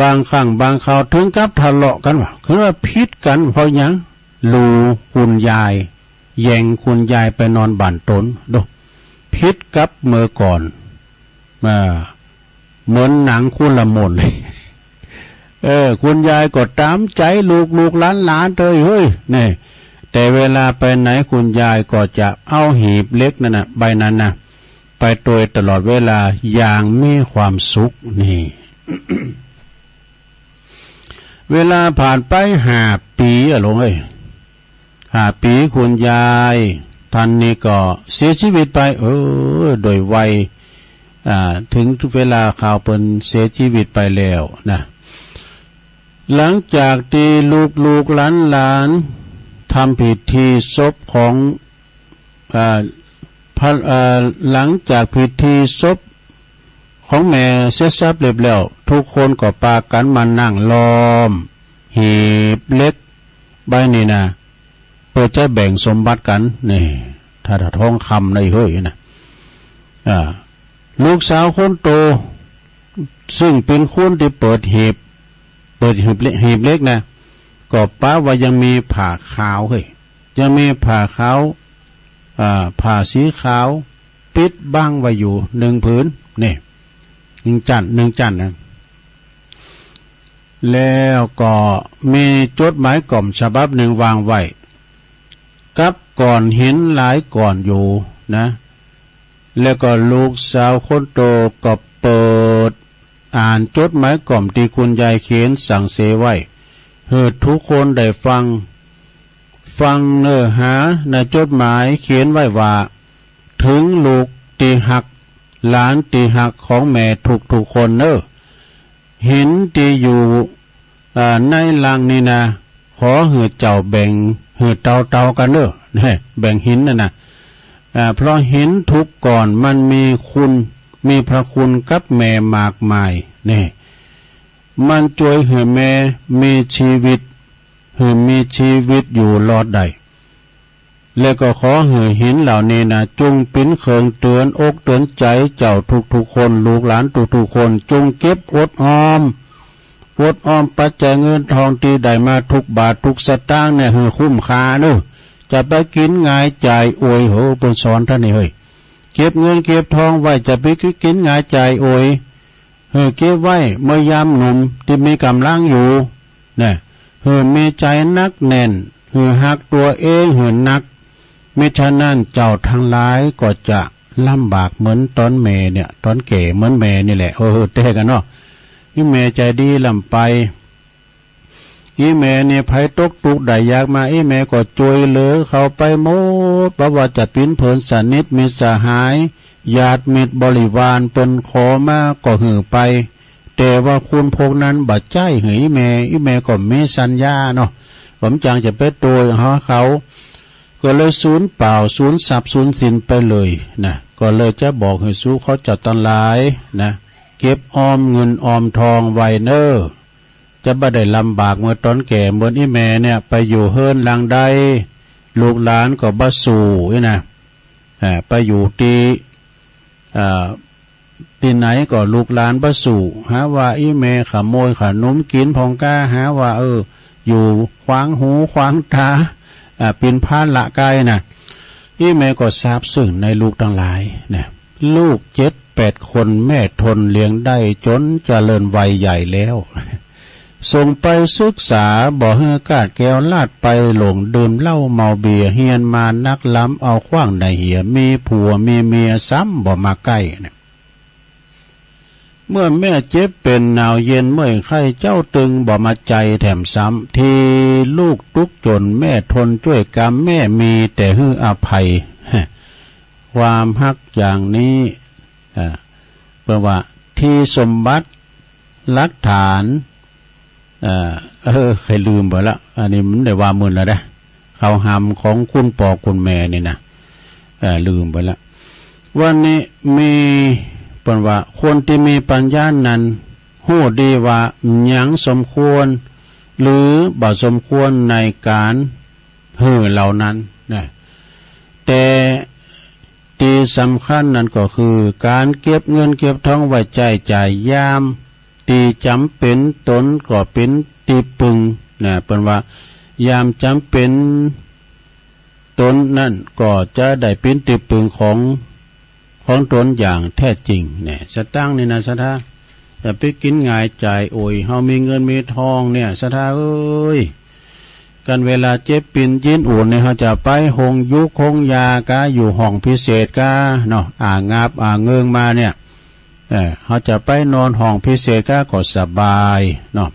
บางครั้งบางคราวถึงกับทะเลาะกันว่ะคือว่าพิษกันเพราะยังคุณยายแย่งคุณยายไปนอนบ้านตนดูพิษกับเมื่อก่อนเหมือนหนังคุณละมนเลยคุณยายก็ตามใจลูกหลานเฮ้ยนี่แต่เวลาไปไหนคุณยายก็จะเอาหีบเล็กนั่นนะใบนั้นนะไปโดยตลอดเวลาอย่างมีความสุขนี่ เวลาผ่านไป5 ปีลง5 ปีคุณยายท่านนี่ก็เสียชีวิตไปโดยวัยถึงเวลาข่าวเปิ้นเสียชีวิตไปแล้วนะหลังจากที่ลูกหลานทำพิธีศพของหลังจากพิธีศพของแม่เสร็จสับเรียบแล้วทุกคนก็ปากันมานั่งล้อมหีบเล็กใบนี้นะเพื่อจะแบ่งสมบัติกันนี่ถ้าทองคำในเฮ้ยนะลูกสาวคนโตซึ่งเป็นคนที่เปิดหีบเล็กนะก็ป้าว่ายังมีผ้าขาวยังมีผ้าขาวผ้าสีขาวปิดบังไว้อยู่1 ผืนนี่1 จันนะแล้วก็มีจดหมายกล่อมฉบับหนึ่งวางไว้กับก่อนหินหลายก่อนอยู่นะแล้วก็ลูกสาวคนโตก็เปิดอ่านจดหมายกล่อมที่คุณยายเขียนสั่งเสไว้เพื่อทุกคนได้ฟังเนื้อหาในจดหมายเขียนไว้ว่าถึงลูกตีหักหลานตีหักของแม่ทุกคนหินที่อยู่ในลังนี่นะขอเหือเจ้าแบ่งเหือเตากันแบ่งหินนะเพราะหินทุกก่อนมันมีพระคุณกับแม่มากมายนี่มันช่วยให้แม่มีชีวิตอยู่รอดได้แล้วก็ขอให้หินเหล่านี้นะจงปิ้นเคิงเตือนอกเตือนใจเจ้าทุกคนลูกหลานทุกคนจงเก็บอดออมปัจจัยเงินทองที่ได้มาทุกบาททุกสตางค์เนี่ยให้คุ้มค่าจะไปกินง่ายจ่ายอวยบนสอนท่านนี่เก็บเงินเก็บทองไว้จะไปกินง่ายจ่ายอวยเก็บไว้เมื่อยามหนุ่มที่มีกำลังอยู่เนี่ยมีใจนักแน่น หือหักตัวเองหือนักมิฉะนั้นเจ้าทั้งหลายก็จะลำบากเหมือนตอนแม่เนี่ยตอนแก่เหมือนแม่นี่แหละเต้กันเนาะอีแม่ใจดีลำไปอีแม่เนี่ยไผตกตุกได้ยากมาอีแม่ก็จวยเหลือเขาไปหมดเพราะว่าจะปิ้นเผินสนิทมิตรสหายญาติมิตรบริวารเปิ้นขอมาก็หือไปแต่ว่าคุณพวกนั้นบัดใจหืออีแม่ก็มีสัญญาเนาะผมจังจะไปโดยเขาก็เลยสูญเปล่าสูญทรัพย์สูญสินไปเลยนะก็เลยจะบอกให้สู้เขาจัดตนหลายนะเก็บออมเงินออมทองไว้เนอจะบ่ได้ลำบากเมื่อตอนแก่เหมือนอีแม่เนี่ยไปอยู่เฮิรนหลังใดลูกหลานก็บ่สู่นะไปอยู่ที่ไหนก็ลูกหลานบ่สู่หาว่าอีแม่ขโมยขนมกินพองก้าหาว่าอยู่ขวางหูขวางตาเป็นพานละกายนะอีแม่ก็ทราบซึ้งในลูกทั้งหลายนะลูก7-8 คนแม่ทนเลี้ยงได้จนเจริญวัยใหญ่แล้วส่งไปศึกษาบ่ให้กาดแก้วลาดไปหลงดื่มเหล้าเมาเบียเฮียนมานักล้ำเอาขว้างในเหียมีผัวมีเมียซ้ำบ่มาใกล้นะเมื่อแม่เจ็บเป็นหนาวเย็นเมื่อยไข้เจ้าตึงบ่มาใจแถมซ้ำที่ลูกทุกข์จนแม่ทนช่วยกรรมแม่มีแต่ฮื้ออภัยความฮักอย่างนี้เพราะว่าที่สมบัติหลักฐานเคยลืมไปละอันนี้มันได้ว่ามึนแล้วนะเขาหำของคุณพ่อคุณแม่นี่นะลืมไปละวันนี้มีเป็นว่าคนที่มีปัญญานั้นหู้ดีว่าหยังสมควรหรือบ่สมควรในการเหล่านั้นนะแต่ที่สำคัญนั้นก็คือการเก็บเงินเก็บทองไว้จ่ายยามที่จำเป็นตนก็เป็นที่พึงนะเป็นว่ายามจำเป็นตนนั่นก็จะได้เป็นที่พึงของตนอย่างแท้จริงเนี่ยสตางค์นี่นะสถาแต่ไปกินง่ายจ่ายโอยเฮามีเงินมีทองเนี่ยสถาเอ้ยกันเวลาเจ็บปินยินอุ่นเนี่ยเขาจะไปหงยุคงยากะอยู่ห้องพิเศษกะเนาะงาบเงิงมาเนี่ยเขาจะไปนอนห้องพิเศษก็สบายเนาะ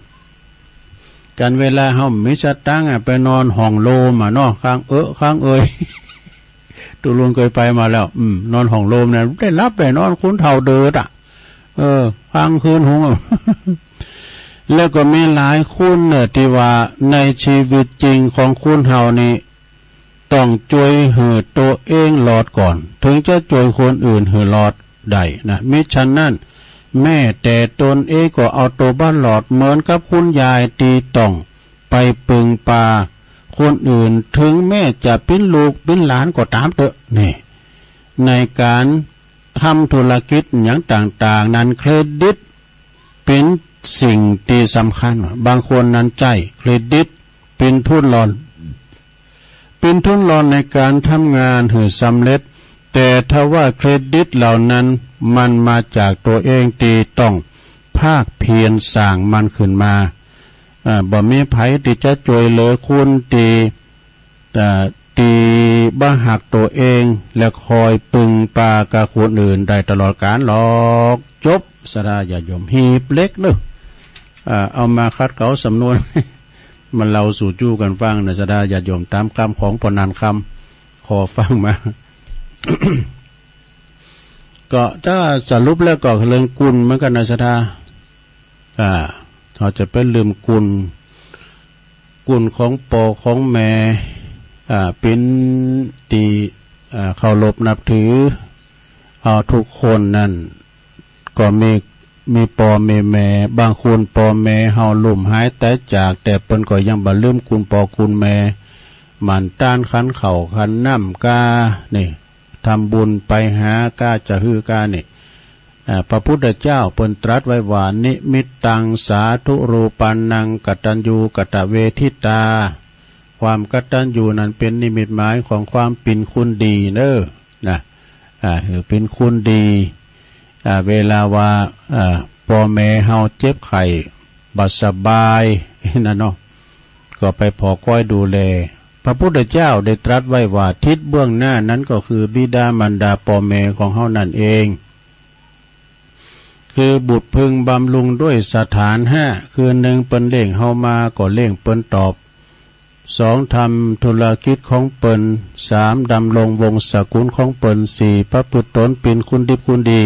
กันเวลาเขามิสตังไปนอนห้องโลมเนาะข้างเอ้ยตุลุงเคยไปมาแล้วนอนห้องโลมเนี่ยได้รับไปนอนคุ้นเท่าเดิดข้างคืนหง แล้วก็มีหลายคุณเนี่ยที่ว่าในชีวิตจริงของคุณเฮานี่ต้องช่วยหือตัวเองหลอดก่อนถึงจะช่วยคนอื่นหือหลอดได้นะมิฉะนั้นแม่แต่ตนเองก็เอาตัวบ้านหลอดเหมือนกับคุณยายตีต้องไปปึงปาคนอื่นถึงแม่จะเป็นลูกเป็นหลานก็ตามเถอะนี่ในการทำธุรกิจอย่างต่างๆนั้นเครดิตเป็นสิ่งที่สำคัญบางคนนั้นใจเครดิตเป็นทุนหลอนในการทำงานให้สำเร็จแต่ถ้าว่าเครดิตเหล่านั้นมันมาจากตัวเองตีต้องภาคเพียรสร้างมันขึ้นมาบ่มีไผที่จะช่วยเหลือคุณตีบ้าหักตัวเองและคอยปึงปากับคนอื่นได้ตลอดกาลหรอกจบสราญาโยมหีบเล็กเนอะเอามาคัดเกาสำนวน มันเราสู่จู้กันฟังนะสราญาโยมตามคำของปนันคำขอฟังมา ก็ถ้าสรุปแล้วก็เรื่องกุลเหมือนกันนะสราเขาจะเป็นลืมกุลของปอของแม่เป็นตีเคารพนับถือทุกคนนั่นก็มีปอมีแม่บางคนปอแม่เฮาลุ่มหายแต่จากแต่เปิ้นก็ยังบ่ลืมคุณปอคุณแม่มันต้านขันเข่าขันน้ำกานี่ทำบุญไปหากาจะฮือกานี่พระพุทธเจ้าเปิ้นตรัสไว้ว่านิมิตตังสาธุรูปันนังกตัญญูกตเวทิตาความกตัญญูนั้นเป็นนิมิตหมายของความเป็นคุณดีเนอะนะเป็นคุณดีเวลาว่าพ่อแม่เฮาเจ็บไข้บ่สบายนั่นเนาะก็ไปพอคอยดูแล พระพุทธเจ้าได้ตรัสไว้ว่าทิศเบื้องหน้านั้นก็คือบิดามารดาพ่อแม่ของเฮานั่นเองคือบุตรพึงบำรุงด้วยสถานห้าคือหนึ่งเปิ้นเล่งเฮามาก็เล่งเปิ้นตอบสองทำธุรกิจของเปิ้นสามดำรงวงศกุลของเปิ้นสี่พระพุทธตนเป็นคุณดิบคุณดี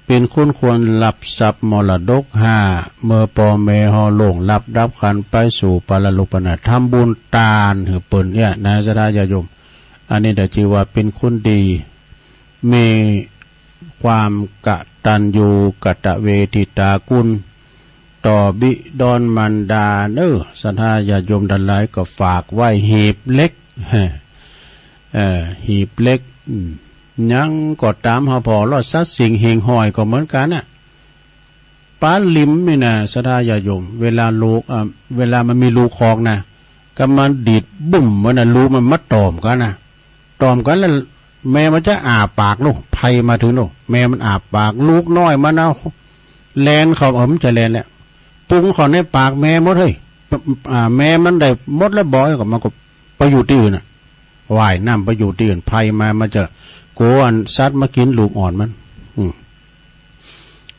เป็นคุณควรรับทรัพย์มรดกห้าเมื่อพ่อแม่เฮาลงรับขันไปสู่ปรโลกนาทำบุญตานหือเปิ้นเนี่ยนะสดาญาโยมอันนี้ได้ชื่อว่าเป็นคุณดีมีความกตัญญูกตเวทิตาคุณต่อบิดอนมารดาศรัทธาญาโยมดันหลายก็ฝากไว้หีบเล็กหีบเล็กยังก็ตามหาพอรอดซัดสิ่งเฮงหอยก็เหมือนกันน่ะป้าลิมนี่นะศรัทธาญาโยมเวลาลูกเวลามันมีลูกคอกนะก็มันดีดบุ่มมันน่ะลูกมันมัดตอมกันนะตอมกันแล้วแม่มันจะอาปากลูกไผมาถึงลูกแม่มันอาปากลูกน้อยมันเอาแลนเขามันจะแลนแหละปุ้งเขาในปากแม่หมดเฮ้ยแม่มันได้หมดแล้วบ่อยก็มันก็ไปอยู่ที่อื่นน่ะว่ายน้ำไปอยู่ที่อื่นไผมามันจะโกนซัดมากินลูกอ่อนมัน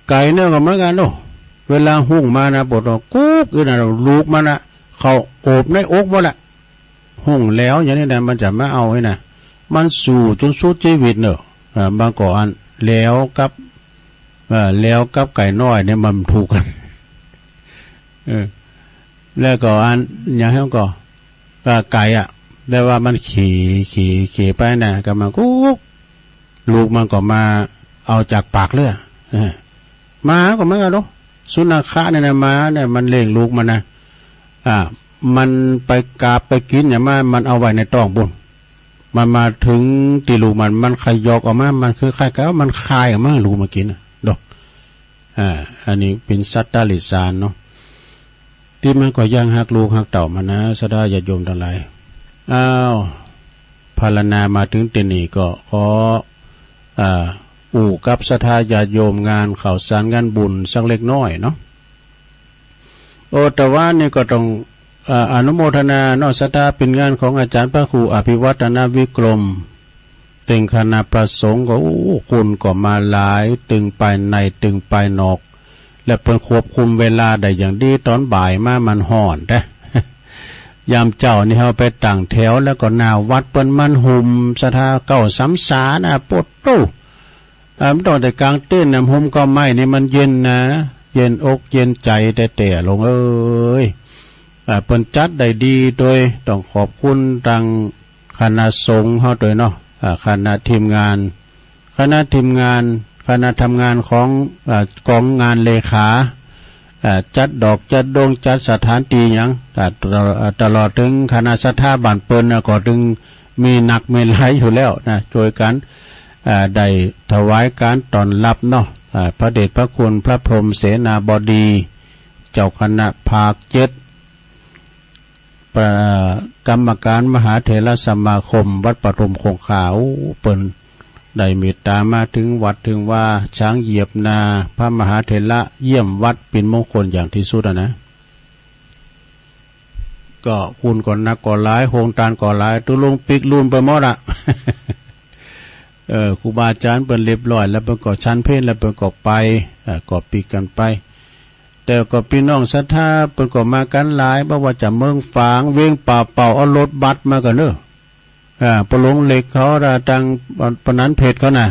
ไก่เนี่ยก็เหมือนกันลูกเวลาหุ่งมานะปวดกุ๊กคือนะลูกมันนะเขาโอบในอกหมดละหุ่งแล้วอย่างนี้นะมันจะไม่เอาไว้นะมันสู่จนสุดชีวิตเนอะบางก่อนแล้วกับไก่น้อยเนี่ยมันถูกกันแล้วก็อันอย่างนั้นก็ไก่อ่ะแต่ว่ามันขี่ไปนะก็มันกุ๊กลูกมันก็มาเอาจากปากเลือมาก็ไม่กันหรอกสุนัขะเนี่ยนะมาเนี่ยมันเลี้ยงลูกมันนะมันไปกาบไปกินอย่างมันเอาไว้ในท้องบุญมันมาถึงตีลูกมันขยอกออกมามันคือคล้ายกับมันคายออกมาลูกมากินดอกอันนี้เป็นสัตว์ตาลิสานเนาะที่มันก็ย่างหักลูกหักเต่ามันนะสดาญาโยมทั้งหลายพารณามาถึงตีนี่ก็ขอกับศรัทธาญาโยมงานข่าวสารงานบุญสักเล็กน้อยเนาะแต่ว่านี่ก็ต้องอนุโมทนานอกศรัทธาเป็นงานของอาจารย์พระครูอภิวัฒนวิกรมตึงคณะประสงค์ก็คุณก็มาหลายตึงไปในตึงไปนอกและเป็นควบคุมเวลาได้อย่างดีตอนบ่ายมามันห่อนได้ ยามเจ้านี่เขาไปต่างแถวแล้วก็หน้าวัดเปิ้นมันหุ่มศรัทธาเก้าสำสานะปวดตู้มันต้องแต่กลางเต้นน้ำหุ่มก็ไม่นี่มันเย็นนะเย็นอกเย็นใจแต่ลงเปิ้นจัดได้ดีโดยต้องขอบคุณทางคณะสงฆ์เฮาโดยเนาะคณะทีมงานคณะทำงานของกองงานเลขาจัดดอกจัดดงจัดสถานที่หยังตลอดถึงคณะศรัทธาบ้านเปิ้นก็ถึงมีหนักมีหลายอยู่แล้วนะช่วยกันได้ถวายการต้อนรับเนาะพระเดชพระคุณพระพรหมเสนาบดีเจ้าคณะภาค7กรรมการมหาเถรสมาคมวัดปฐมคงคาเปิ้นได้เมตตามาถึงวัดถึงว่าช้างเหยียบนาพระมหาเถระเยี่ยมวัดเป็นมงคลอย่างที่สุดนะก็คุณก่อนนักก่อหลายโฮงตานก่อหลายตุลงปิกลุนไปหมดครูบาอาจารย์เปิ้นเรียบร้อยแล้วเปิ้นก็ชั้นเพลแล้วเปิ้นก็ไปก็ปีกันไปแต่ก็พี่น้องศรัทธาเปิ้นก็มากันหลายบ่ว่าจะเมืองฝางเวียงป่าเป่าเอารถบัสมากันเด้อปลงเหล็กเขาทางปนันเพชรเขาน่ะ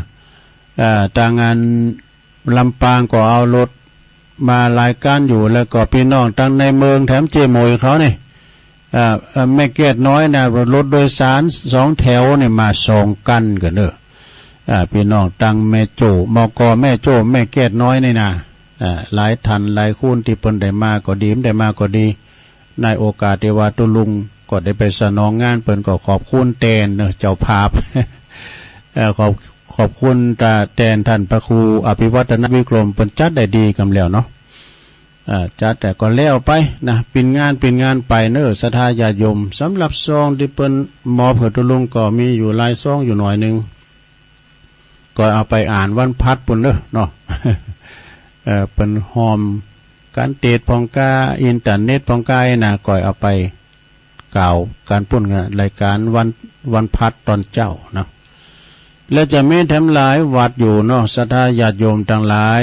ทางงานลำปางก็เอารถมารายการอยู่แล้วก็พี่น้องทางในเมืองแถมเจมวยเขานี่แม่เกศน้อยนะรถโดยสาร2แถวเนี่ยมา2กันกันเด้อพี่น้องตังแม่โจมกแม่โจแม่เกศน้อยนี่นะหลายทันหลายคูณที่เปิ้นได้มาก็ดีได้มาก็ดีในโอกาสที่ว่าตุลุงก็ได้ไปสนองงานเปิ้นก็ขอบคุณแทนเจ้าภาพ ขอบคุณแทนท่านพระครูอภิวัฒนวิกรมเปิ้นจัดได้ดีกำแล้วเนาะจัดแต่ก็แล้วไปนะเป็นงานไปศรัทธาญาติโยมสำหรับซองที่เปิ้นมอบให้ตุลุงก็มีอยู่หลายซองอยู่หน่อยนึงก็เอาไปอ่านวันพัดปุ่นเนาะ เป็นหอมการเตดพองกาอินเทอร์เน็ตพองกายนะก่อยเอาไป กล่าวการพูดรายการวันพัดตอนเจ้าเนาะและจะมีแถมหลายวัดอยู่เนาะศรัทธาญาติโยมทั้งหลาย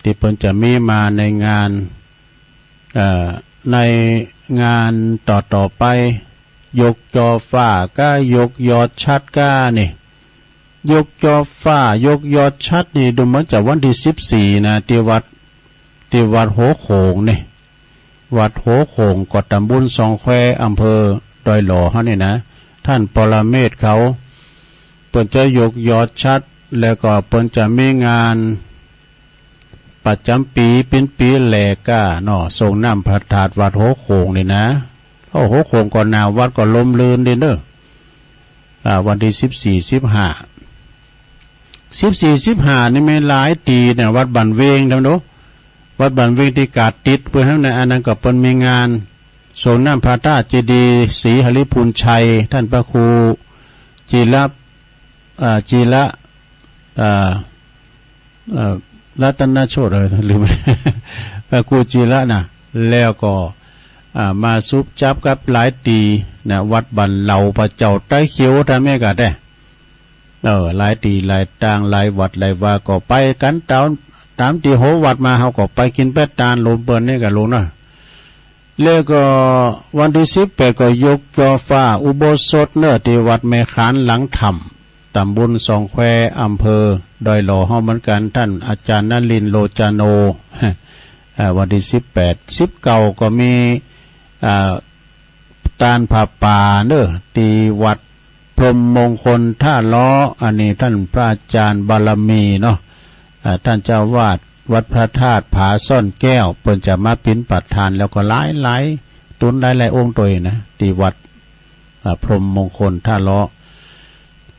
ที่เพิ่นจะมีมาในงานในงานต่อไปยกจอฟ้าก็ยกยอดชัดก้านี่ยกจอฟ้ายกยอดชัดนี่ดูเหมือนจะวันที่14นะที่วัดโหโขงนี่วัดโหโขงกอดตำบลสองแควอำเภอดอยหล่อเฮานี่นะท่านปรเมศเขาเปิ้นจะยกยอดชัดแล้วก็เปิ้นจะมีงานประจำปีเป็นปีแลก้าเนาะส่งน้ำพระธาตุวัดโหโขงนี่นะโหโขงก่อนหน้าวัดก็ลมลื่นเด้อวันที่14-15นี่ไม่หลายตีเนี่ยวัดบันเวงทำดูวัดบันเวงที่กาดติดเพื่อให้ในอันนั้นก็เป็นมีงานส่งน้ำพระธาตุเจดีย์ศรีหฤพูนชัยท่านพระครูจีระรัตนโชติลืมพระครูจีระนะแล้วก็มาซุบจับกับหลายตีนะวัดบันเหล่าพระเจ้าใต้เขียวทำให้กันได้หลายตีหลายต่างหลายวัดหลายว่าก็ไปกันตามที่โหวัดมาเขาก็ไปกินแป้ตาลลมเปิ้นนี่กันลงนะแล้วก็วันที่18ก็ยกจอฟ้าอุโบสถเนื้อที่วัดแม่ขานหลังธรรมตำบลสองแควอำเภอดอยหล่อเฮาเหมือนกันท่านอาจารย์นลินทร์โลจาโนวันที่19ก็มีตานผาป่าเน้อที่วัดพรหมมงคลท่าล้ออันนี้ท่านพระอาจารย์บารมีเนาะท่านเจ้าวาดวัดพระธาตุผาซ่อนแก้วเปิ้นจะมาปิ้นปัดทานแล้วก็หลายตุนหลายองค์ตัวนะที่วัดพรหมมงคลท่าล้อ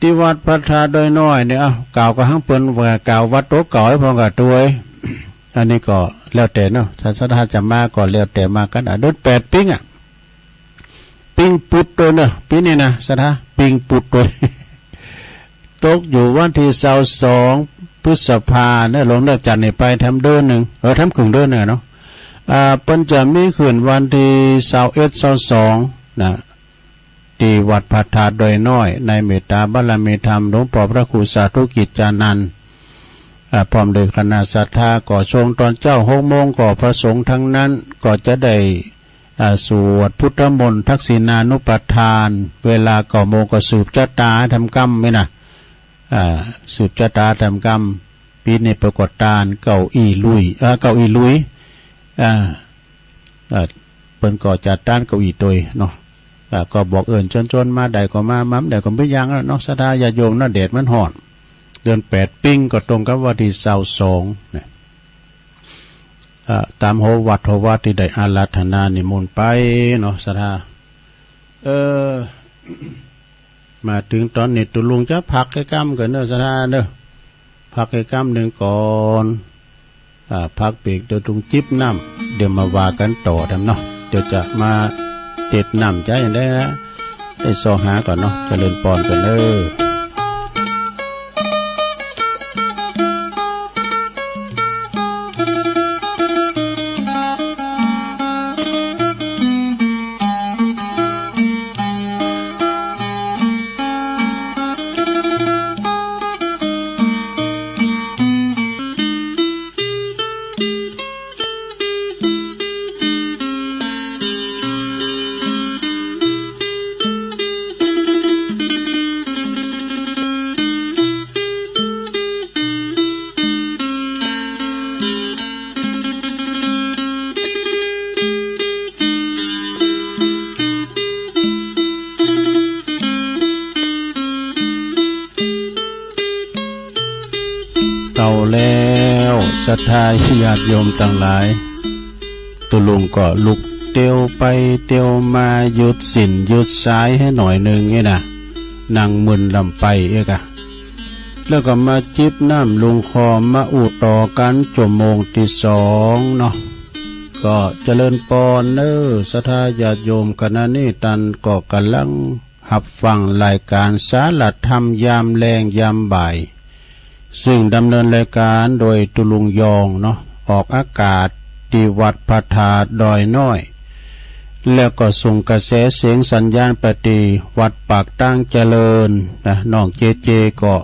ที่วัดพระธาตุดอยน้อยเนี่ยกล่าวก็หังเปิ้นว่ากล่าววัดโตเก่าให้พอกับตัวอันนี้ก็แล้วแต่เนาะถ้าศรัทธาจะมาก็แล้วแต่มากันเดือน8ปิ้งปิ้งปุดตัวเนาะปีนี้นะศรัทธาปิ้งปุดตัวตกอยู่วันที่22พฤษภาเนี่ยลงเลือกจันทร์นี่ไปทำเดือนหนึ่งทำครึ่งเดือนเนี่ยเนาะเปิ้นจะมีขึ้นวันที่21-22นะที่วัดพระธาตุดอยน้อยในเมตตาบารมีธรรมหลวงพ่อพระครูสาธุกิจจานันท์พร้อมโดยคณะศรัทธาก่อชงตอนเจ้า6 โมงก่อพระสงฆ์ทั้งนั้นก็จะได้สวดพุทธมนต์ทักษิณานุปทานเวลา9 โมงก็สืบชะตาทำกรรมไม่นะสืบชะตาทำกรรมปีนี้ปรากฏการเก้าอี้ลุยเปิ้นก็จัดต้านเก้าอี้ตัวเนาะก็บอกจนมาได้ก็มามั่มได้ก็ไม่ยังแล้วเนาะศรัทธาญาติโยมน่ะแดดมันร้อนเดือน8ปิ้งก็ตรงกับวันที่22เนี่ยตามโหวัดที่ได้อาราธนานิมนต์ไปเนาะศรัทธามาถึงตอนนี้ตุลุงจะพักให้กำกันเนอะศรัทธาเนอะพักให้กำหนึ่งก่อนพักเบรกเดี๋ยวตุงจิบน้ำเดี๋ยวมาว่ากันต่อทำเนาะเดี๋ยวจะมาเด็ดน้ำใจอย่างได้นะได้ซอหาก่อนเนาะจะเล่นปอนกันเนอะแล้วศรัทธาญาติโยมต่างหลายตุลุงก็ลุกเตียวไปเตียวมาหยุดสินหยุดสายให้หน่อยหนึ่งนี่นะนั่งมึนลำไปแล้วก็มาจิบน้ำลุงคอมาอุต่อกันชั่วโมงที่2เนาะก็เจริญปอนเนอศรัทธาญาติโยมคณะนี้ตันก็กำลังหับฟังรายการสาระธรรมยามแรงยามบ่ายซึ่งดำเนินรายการโดยตุลุงยองเนาะออกอากาศที่วัดพระธาตุดอยน้อย แล้วก็ส่งกระแสเสียงสัญญาณปฏิวัดปากตั้งเจริญนะน้องเจเจก็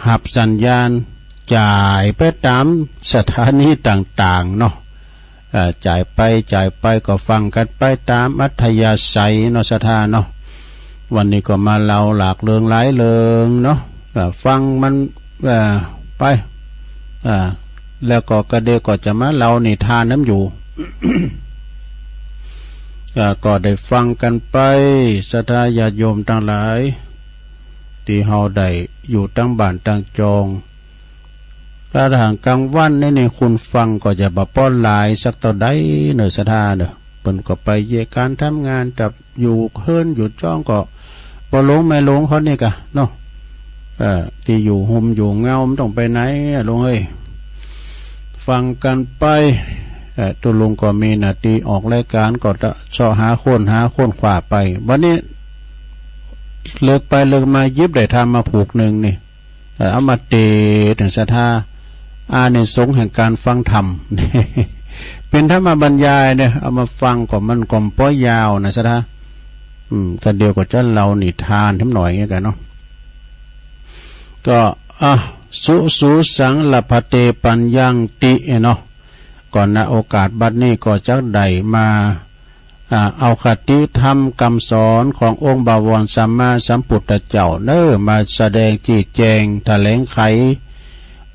หับสัญญาณจ่ายไปตามสถานีต่างๆเนาะจ่ายไปก็ฟังกันไปตามอัธยาศัยเนาะสถานเนาะวันนี้ก็มาเล่าหลากเรื่องหลายเรื่องเนาะฟังมันไปแล้วก็กระเดก็จะมาเล่านิทานน้ำอยู่ ก็ได้ฟังกันไปศรัทธาญาติโยมทั้งหลายที่เฮาได้อยู่ตั้งบ้านตั้งจองถ้าทางกลางวันนี่คุณฟังก็จะบ่ป้อนหลายสักต่อใดเด้อศรัทธาเด้อเพิ่นก็ไปเยการทำงานจับอยู่เฮินอยู่จ้องก็บ่หลงไม่หลงเขานี่กะเนาะที่อยู่ห่มอยู่เงามันต้องไปไหนลุงเอ้ยฟังกันไปตัวลุงก็มีหน้าที่ออกรายการก็จะเสาะหาคนขวาไปวันนี้เลิกไปเลิกมายิบได้ทำมาผูกหนึ่งนี่เอามาเตะถึงศรัทธาในสงแห่งการฟังธรรม เป็นธรรมบรรยายเนี่ยเอามาฟังก็มันกลมป้อยยาวนะศรัทธากันเดียวก็จะเล่านิทานทั้งหน่อยเงี้ยกันเนาะก็สุสังละพเตปัญญังติเนาะก่อนณโอกาสบัดนี้ก็จักได้มาเอาคติธรรมคำสอนขององค์บวรสัมมาสัมพุทธเจ้ามาแสดงจี้แจงแถลงไข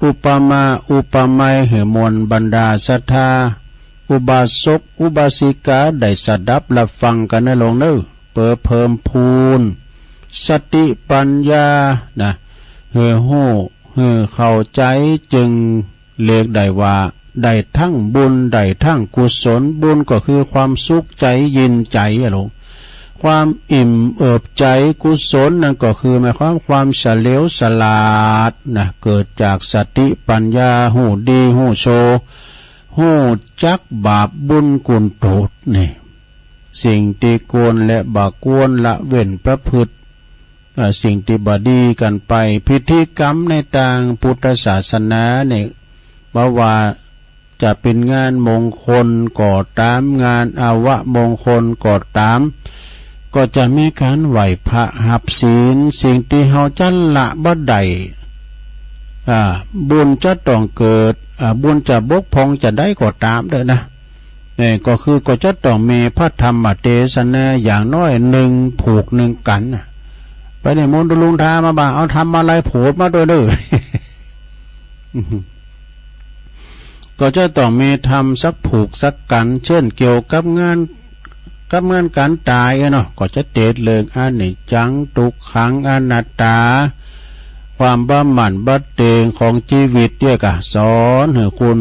อุปมาอุปไมยให้มวลบรรดาศรัทธาอุบาสกอุบาสิกาได้สดับรับฟังกันลงเพื่อเพิ่มพูนสติปัญญานะเข้าใจจึงเรียกได้ว่าได้ทั้งบุญได้ทั้งกุศลบุญก็คือความสุขใจยินใจอะลูกความอิ่มเอิบใจกุศลนั่นก็คือหมายความเฉลียวฉลาดนะเกิดจากสติปัญญาหูดีหูโชหูจักบาปบุญกุศลโทษนี่สิ่งที่ควรและบ่ควรละเว้นประพฤติสิ่งที่บดีกันไปพิธีกรรมในทางพุทธศาสนาเนี่ยว่าจะเป็นงานมงคลก็ตามงานอาวะมงคลก็ตามก็จะมีการไหวพระหับศีลสิ่งที่เฮาจะละบ่ได้บุญจะต้องเกิดบุญจะบกพร่องจะได้ก็ตามเด้อนะนี่ก็คือก็จะต้องมีพระธรรมเทศนาอย่างน้อยหนึ่งผูกหนึ่งกันไปในมณฑลลุงทามาบ่าเอาทำอะไรผูกมาด้วยเด้อ ก็จะต้องมีทำสักผูกสักกันเช่นเกี่ยวกับงานการตายเนาะก็จะเตดเลิกอนิจจังทุกขังอนัตตาความบ้าหมั่นบัดเตงของชีวิตเนี่ยก็สอนให้คุณ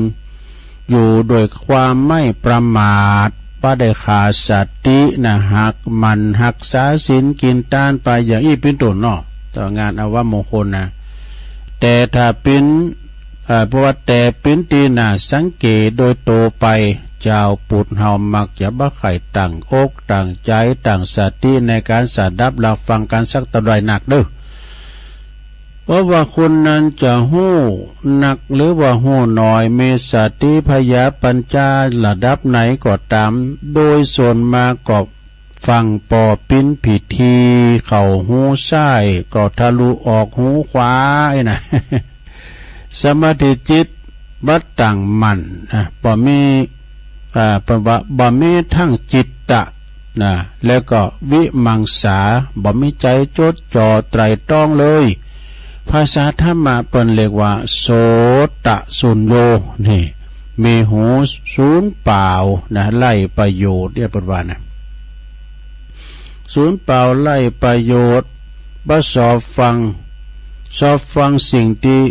อยู่โดยความไม่ประมาทบ่ได้ขาดสตินะหักมันหักษาศีลกินทานไปอย่างอีเป็นต้นเนาะต่องานอาวมงคลนะแต่ถ้าเป็นเพราะว่าแต่เป็นตีน่าสังเกตโดยโตไปเจ้าปุถเฮามักจะบ่ไข่ตั้งอกตั้งใจตั้งสติในการสดับรับฟังการสักตะไดหนักเด้อเพราะว่าคุณนั้นจะหู้หนักหรือว่าหู้น้อยมีสติพยาปัญญาระดับไหนก็ตามโดยส่วนมากก็ฟังปอปิ้นผิดทีเข่าหูซ้ายก็ทะลุออกหูขวาไอ้น่ะ สมาธิจิตบัดตั้งมั่นบ่มีบ่มีทั้งจิตตะนะแล้วก็วิมังสาบ่มีใจจดจ่อไตรตรองเลยภาษาธรรมะเปิ้นเรียกว่าโสตสุญโญนี่มีหูศูนย์เปล่านะไล่ประโยชน์เรียกว่านะศูนย์เปล่าไล่ประโยชน์บ่สอบฟังสิ่งที่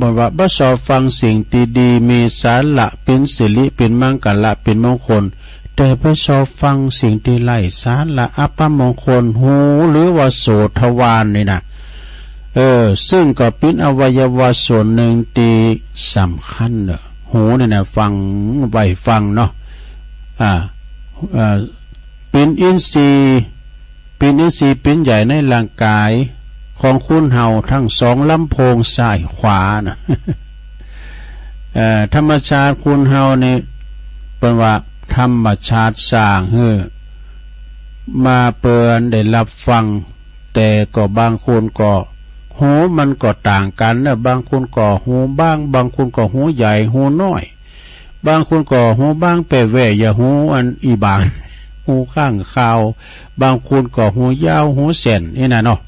บอกว่าบ่สอบฟังสิ่งที่ดีมีสาระเป็นสิริเป็นมังกรเป็นมงคลแต่บ่สอบฟังสิ่งที่ไร้สาระอัปมงคลหูหรือว่าโสทวารนี่นะซึ่งก็เป็นอวัยวะส่วนหนึ่งที่สำคัญเนอะหูเนี่ยนะฟังไว้ฟังเนาะเป็นอินทรีย์เป็นใหญ่ในร่างกายของคุณเฮาทั้งสองลำโพงซ้ายขวานะธรรมชาติคุณเฮานี่เป็นว่า ธรรมชาติสร้างให้มาเปินได้รับฟังแต่ก็บางคนก็หูมันก็ต่างกันนะบางคนก็หูบ้างบางคนก็หูใหญ่หูน้อยบางคนก็หูบ้างเปแว่อย่าหูอันอีบางหูข้างข่าวบางคนก็หูยาวหูเส้นนี่นะเนาะ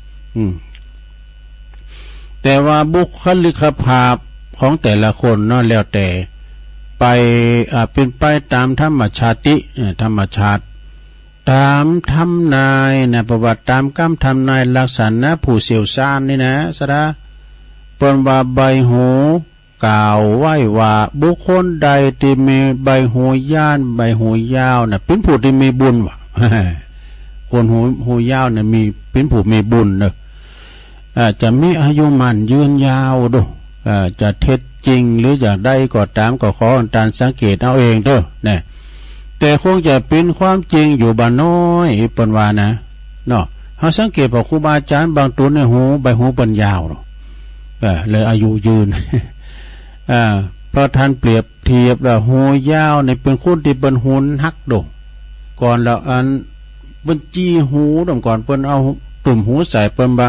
แต่ว่าบุคลิกภาพของแต่ละคนเนาะแล้วแต่ไปเป็นไปตามธรรมชาติธรรมชาติตามทำนายนะประวัติตามกรรมทำนายลักษณะผู้เชี่ยวชาญนี่นะสระเปิ้นว่าใบหูกล่าวไว้ว่าบุคคลใดที่มีใบหูย่านใบหูยาวน่ะเป็นผู้ที่มีบุญว่ะ คนหูยาวเนี่ยมีเป็นผู้มีบุญเนอะจะมีอายุมันยืนยาวดูจะเท็จจริงหรือจะได้ก็ตามก็ขอการสังเกตเอาเองเด้อเนี่ยแต่คงจะเป็นความจริงอยู่บ้านน้อยเปิ้นว่านะเนาะเฮาสังเกตว่าครูบาอาจารย์บางตัวเนี่ยหูใบหูเปิ้นยาวเนาะเลยอายุยืน เพราะท่านเปรียบเทียบว่าหูยาวเนี่ยเป็นคนที่เปิ้นหูหักดกก่อนแล้วอันเปิ้นจี้หูดก่อนเปิ้นเอาตุ่มหูใส่เปิ้นว่า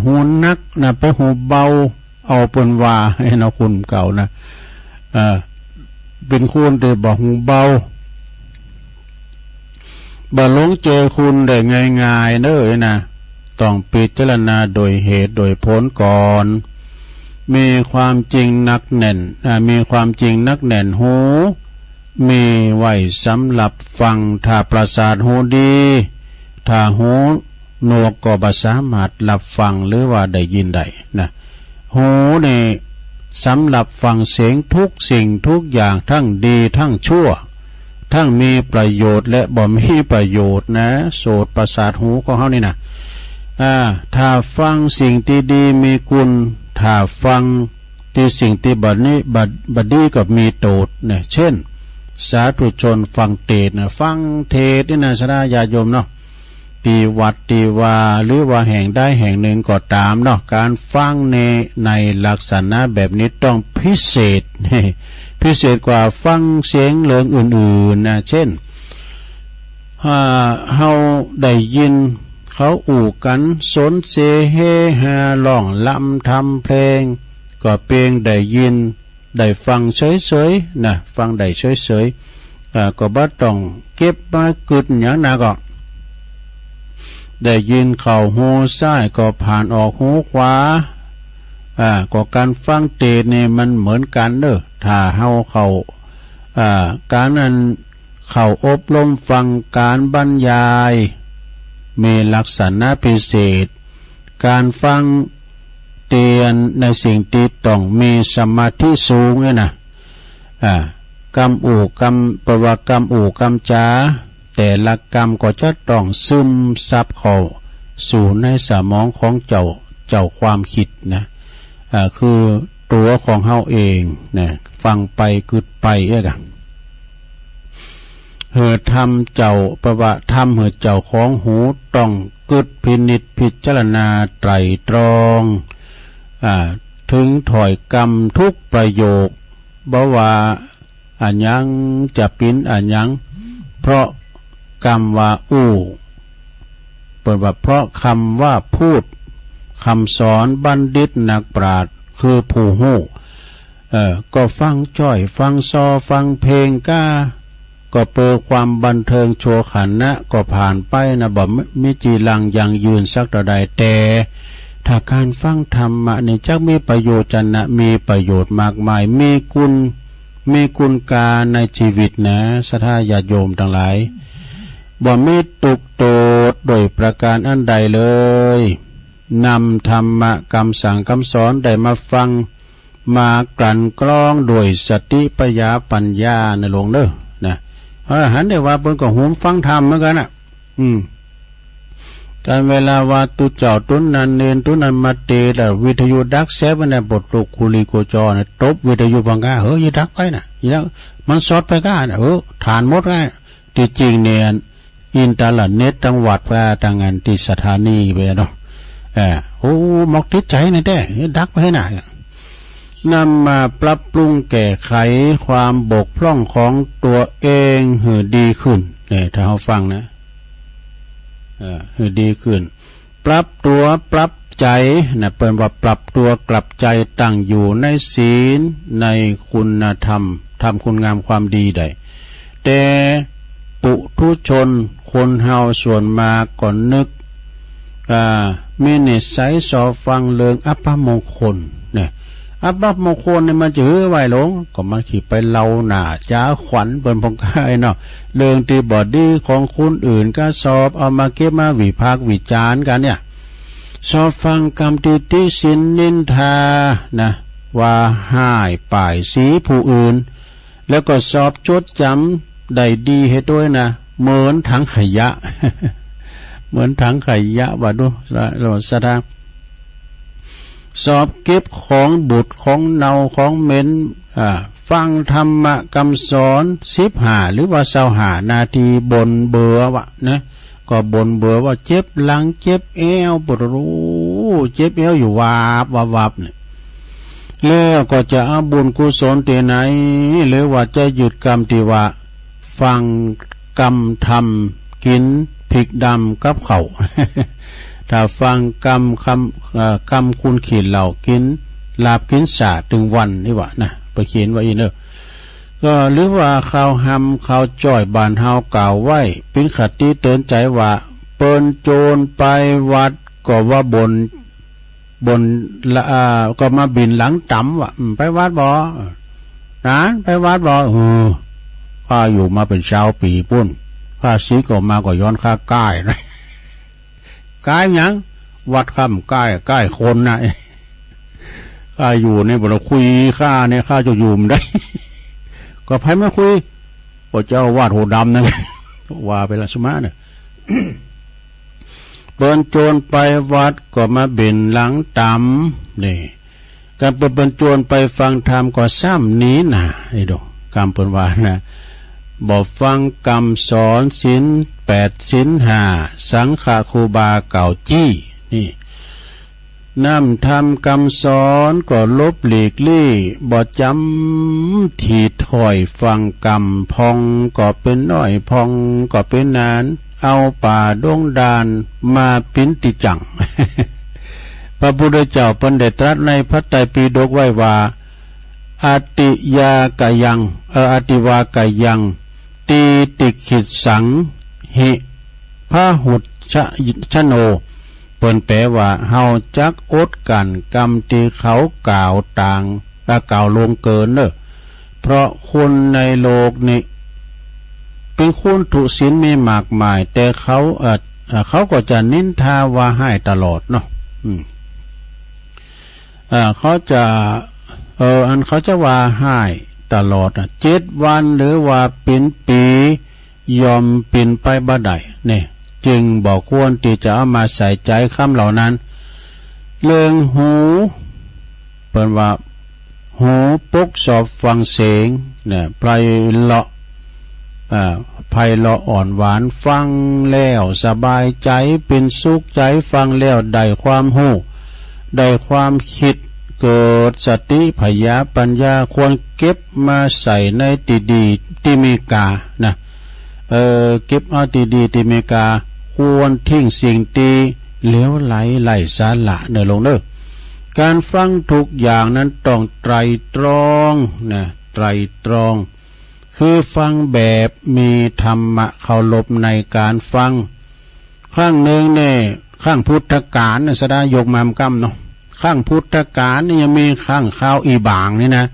หูนักนะไปหูเบาเอาเปิ้นว่าให้เนาะคุณเก่านะเป็นคุณแต่บอกหูเบาบ่หลงเจอคุณได้ง่ายๆเด้อนะต้องพิจารณาโดยเหตุโดยผลก่อนมีความจริงนักแน่นมีความจริงนักแน่นหูมีไว้สำหรับฟังถ้าประสาทหูดีถ้าหูหนวกก็บ่สามารถรับฟังหรือว่าได้ยินได้นะหูนี่สำหรับฟังเสียงทุกสิ่งทุกอย่างทั้งดีทั้งชั่วทั้งมีประโยชน์และบ่มีประโยชน์นะโสตประสาทหูของเขานี่นะถ้าฟังสิ่งที่ดีมีคุณถ้าฟังที่สิ่งที่บัดดีก็มีโทษเนี่ยเช่นสาธุชนฟังเทศน์นะฟังเทศน์นี่นะสระญาติโยมเนาะตีวัดตีวาหรือว่าแห่งได้แห่งหนึ่งก็ตามเนาะการฟังในลักษณะแบบนี้ต้องพิเศษพิเศษกว่าฟังเสียงเรื่องอื่นๆนะเช่นเฮาได้ยินเขาอู่กันสนเสเฮฮาร้องลำทำเพลงก็เพียงได้ยินได้ฟังเฉยๆนะฟังได้เฉยๆก็บ่ต้องเก็บมากึดอย่างนั้นก็ได้ยินเข้าหูซ้ายก็ผ่านออกหูขวาก็การฟังเทศน์นี่มันเหมือนกันเด้อถ้าเฮาเข้าการนั้นเข้าอบรมฟังการบรรยายมีลักษณะพิเศษการฟังเตือนในสิ่งที่ต้องมีสมาธิสูงเนี่ยนะกรรมอู่กรรมประวัติกรรมอู่กรรมจาแต่ละกรรมก็จะต้องซึมซับเข้าสู่ในสมองของเจ้าความคิดนะคือตัวของเฮาเองนะฟังไปกึดไปกันเหตุธรรมเจ้าประวัติธรรมเหตุเจ้าของหูต้องกึดพินิจพิจารณาไตรตรองถึงถอยกรรมทุกประโยคบ่ว่าอันยังจะปิ้นอันยังเพราะกรรมว่าเปิดว่าเพราะคำว่าพูดคำสอนบัณฑิตนักปราชญ์คือผู้หู้ก็ฟังจ้อยฟังซอฟังเพลงก็เปิดความบันเทิงโชว์ขันนะก็ผ่านไปนะบ่มีจีรังยังยืนสักต่อใดแต่ถ้าการฟังธรรมะนี่จักมีประโยชน์จันนะมีประโยชน์มากมายมีคุณกาในชีวิตนะสัทธาญาติโยมทั้งหลายบ่มีตุกโตดโดยประการอันใดเลยนำธรรมะคำสั่งคำสอนได้มาฟังมากลั่นกรองโดยสติปัญญาในหลวงเด้อนะอรหันต์ได้ว่าเพิ่นก็หูฟังธรรมเหมือนกันน่ะการเวลาว่าตุเจ้าตุนนันเนนตุนันมาเตแล้ววิทยุดักแซบในบทลูกคุลีโกจรตบวิทยุบังกาอย่าดักไปน่ะอย่ามันสอดไปก้าน่ะฐานหมดไงที่จริงเนี่ยอินเทอร์เน็ตจังหวัดว่าทางงานที่สถานีไปเนาะมอกติดใจนี่แท้ดักไปให้น่ะ นำมาปรับปรุงแก้ไขความบกพร่องของตัวเองให้ดีขึ้นเนี่ยถ้าเราฟังนะให้ดีขึ้นปรับตัวปรับใจนะเปิดว่าปรับตัวกลับใจตั้งอยู่ในศีลในคุณธรรมทำคุณงามความดีได้แต่ปุถุชนคนเฮาส่วนมาก่อนนึกมีนิสัยสอฟังเรื่องอัปมงคลเนี่ยอัปมงคลเนี่ยมันจะหื้อไว้หลงก็มันขี่ไปเล่าหน้าจ้าขวัญเปิ้นพงกายเนาะเรื่องที่บอดีของคนอื่นก็สอบเอามาเก็บมาวิพากษ์วิจารณ์กันเนี่ยสอบฟังกรรมติสินนินทานะว่าห้ายป่ายสีผู้อื่นแล้วก็สอบจดจำได้ดีให้ด้วยนะเหมือนถังขยะ เหมือนถังขยะว่าดูสถานสอบเก็บของบุตรของเนาของเหม็นฟังธรรมคำสอน15หรือว่า25นาทีบนเบื่อวะนะก็บนเบื่อว่าเจ็บหลังเจ็บเอวปวดรู้เจ็บเอวอยู่วาบเนี่ยแล้วก็จะเอาบุญกุศลที่ไหนหรือว่าจะหยุดกรรมที่ว่าฟังกรรมทำกินพริกดำกับเขาถ้าฟังกรรมคุณขีดเหล่ากินลาบกินสาถึงวันนี่วะนะไปเขียนไว้อีกเนอะก็หรือว่าข่าวหำข่าวจ้อยบานเฮากล่าวไว้เป็นคติเตือนใจว่าเปิ้นโจรไปวัดก็ว่าบนก็มาบินหลังต่ำว่ะไปวัดบ่นะไปวัดบ่ข้าอยู่มาเป็นชาวปีปุ้นข้าซีก็มาก็ย้อนข้าใกล้นะใกล้ยังวัดค่ำใกล้คนนะข้าอยู่ในบ่เราคุยข้าเนี่ยข้าจะอยู่มได้ก็ไผไม่คุยก็เจ้าวาดโหดำนั่นว่าไปละสมาเนี่ยเปิ้นโจรไปวัดก็มาเบ่นหลังต่ำนี่การเปิ้นโจรไปฟังธรรมก็ซ้ำนี้น่ะไอ้ดอกกรรมเปิ้นว่านะบ่ฟังกรรมสอนศีล8ศีล5สังฆครูบาเก่าจี้นี่น้ำทำกรรมสอนก็ลบหลีกลี่บ่จำถีถอยฟังกรรมพองก็เป็นน้อยพองก็เป็นนานเอาป่าดงดานมาปินติจัง พระพุทธเจ้าเพิ่นได้ตรัสในพระไตรปิฎกไว้ว่าอติยากยังอติวากยังตีติขิตสังหิพาหุตชโนเปิ้นแปลว่าเฮาจักอดกันกรรมที่เขากล่าวต่างกล่าวลงเกินเนอะเพราะคนในโลกนี้เป็นคนทุศีลมีมากมายแต่เขาก็จะนินทาว่าให้ตลอดเนาะเขาจะเขาจะว่าให้ตลอด7 วันหรือว่าเป็นปียอมเป็นไปบ่ได้เนี่ยจึงบอกควรที่จะเอามาใส่ใจคำเหล่านั้นเรื่องหูเปิ้นว่าหูปกสอบฟังเสียงเนี่ยไพเราะไพเราะอ่อนหวานฟังแล้วสบายใจเป็นสุขใจฟังแล้วได้ความรู้ได้ความคิดเกิดสติพยาปัญญาควรเก็บมาใส่ในดีที่มีกานะเก็บเอาดีที่มีกาควรทิ้งสิ่งตีเหลวไหลไร้สาระเนลงเด้อการฟังทุกอย่างนั้นต้องไตรตรองนะไตรตรองคือฟังแบบมีธรรมะเคารพในการฟังครั้งหนึ่งเนี่ยข้างพุทธกาลสดายกมามกำเนาะข้างพุทธกาลนี่ยังมีข้างข้าวอีบางนี่นะ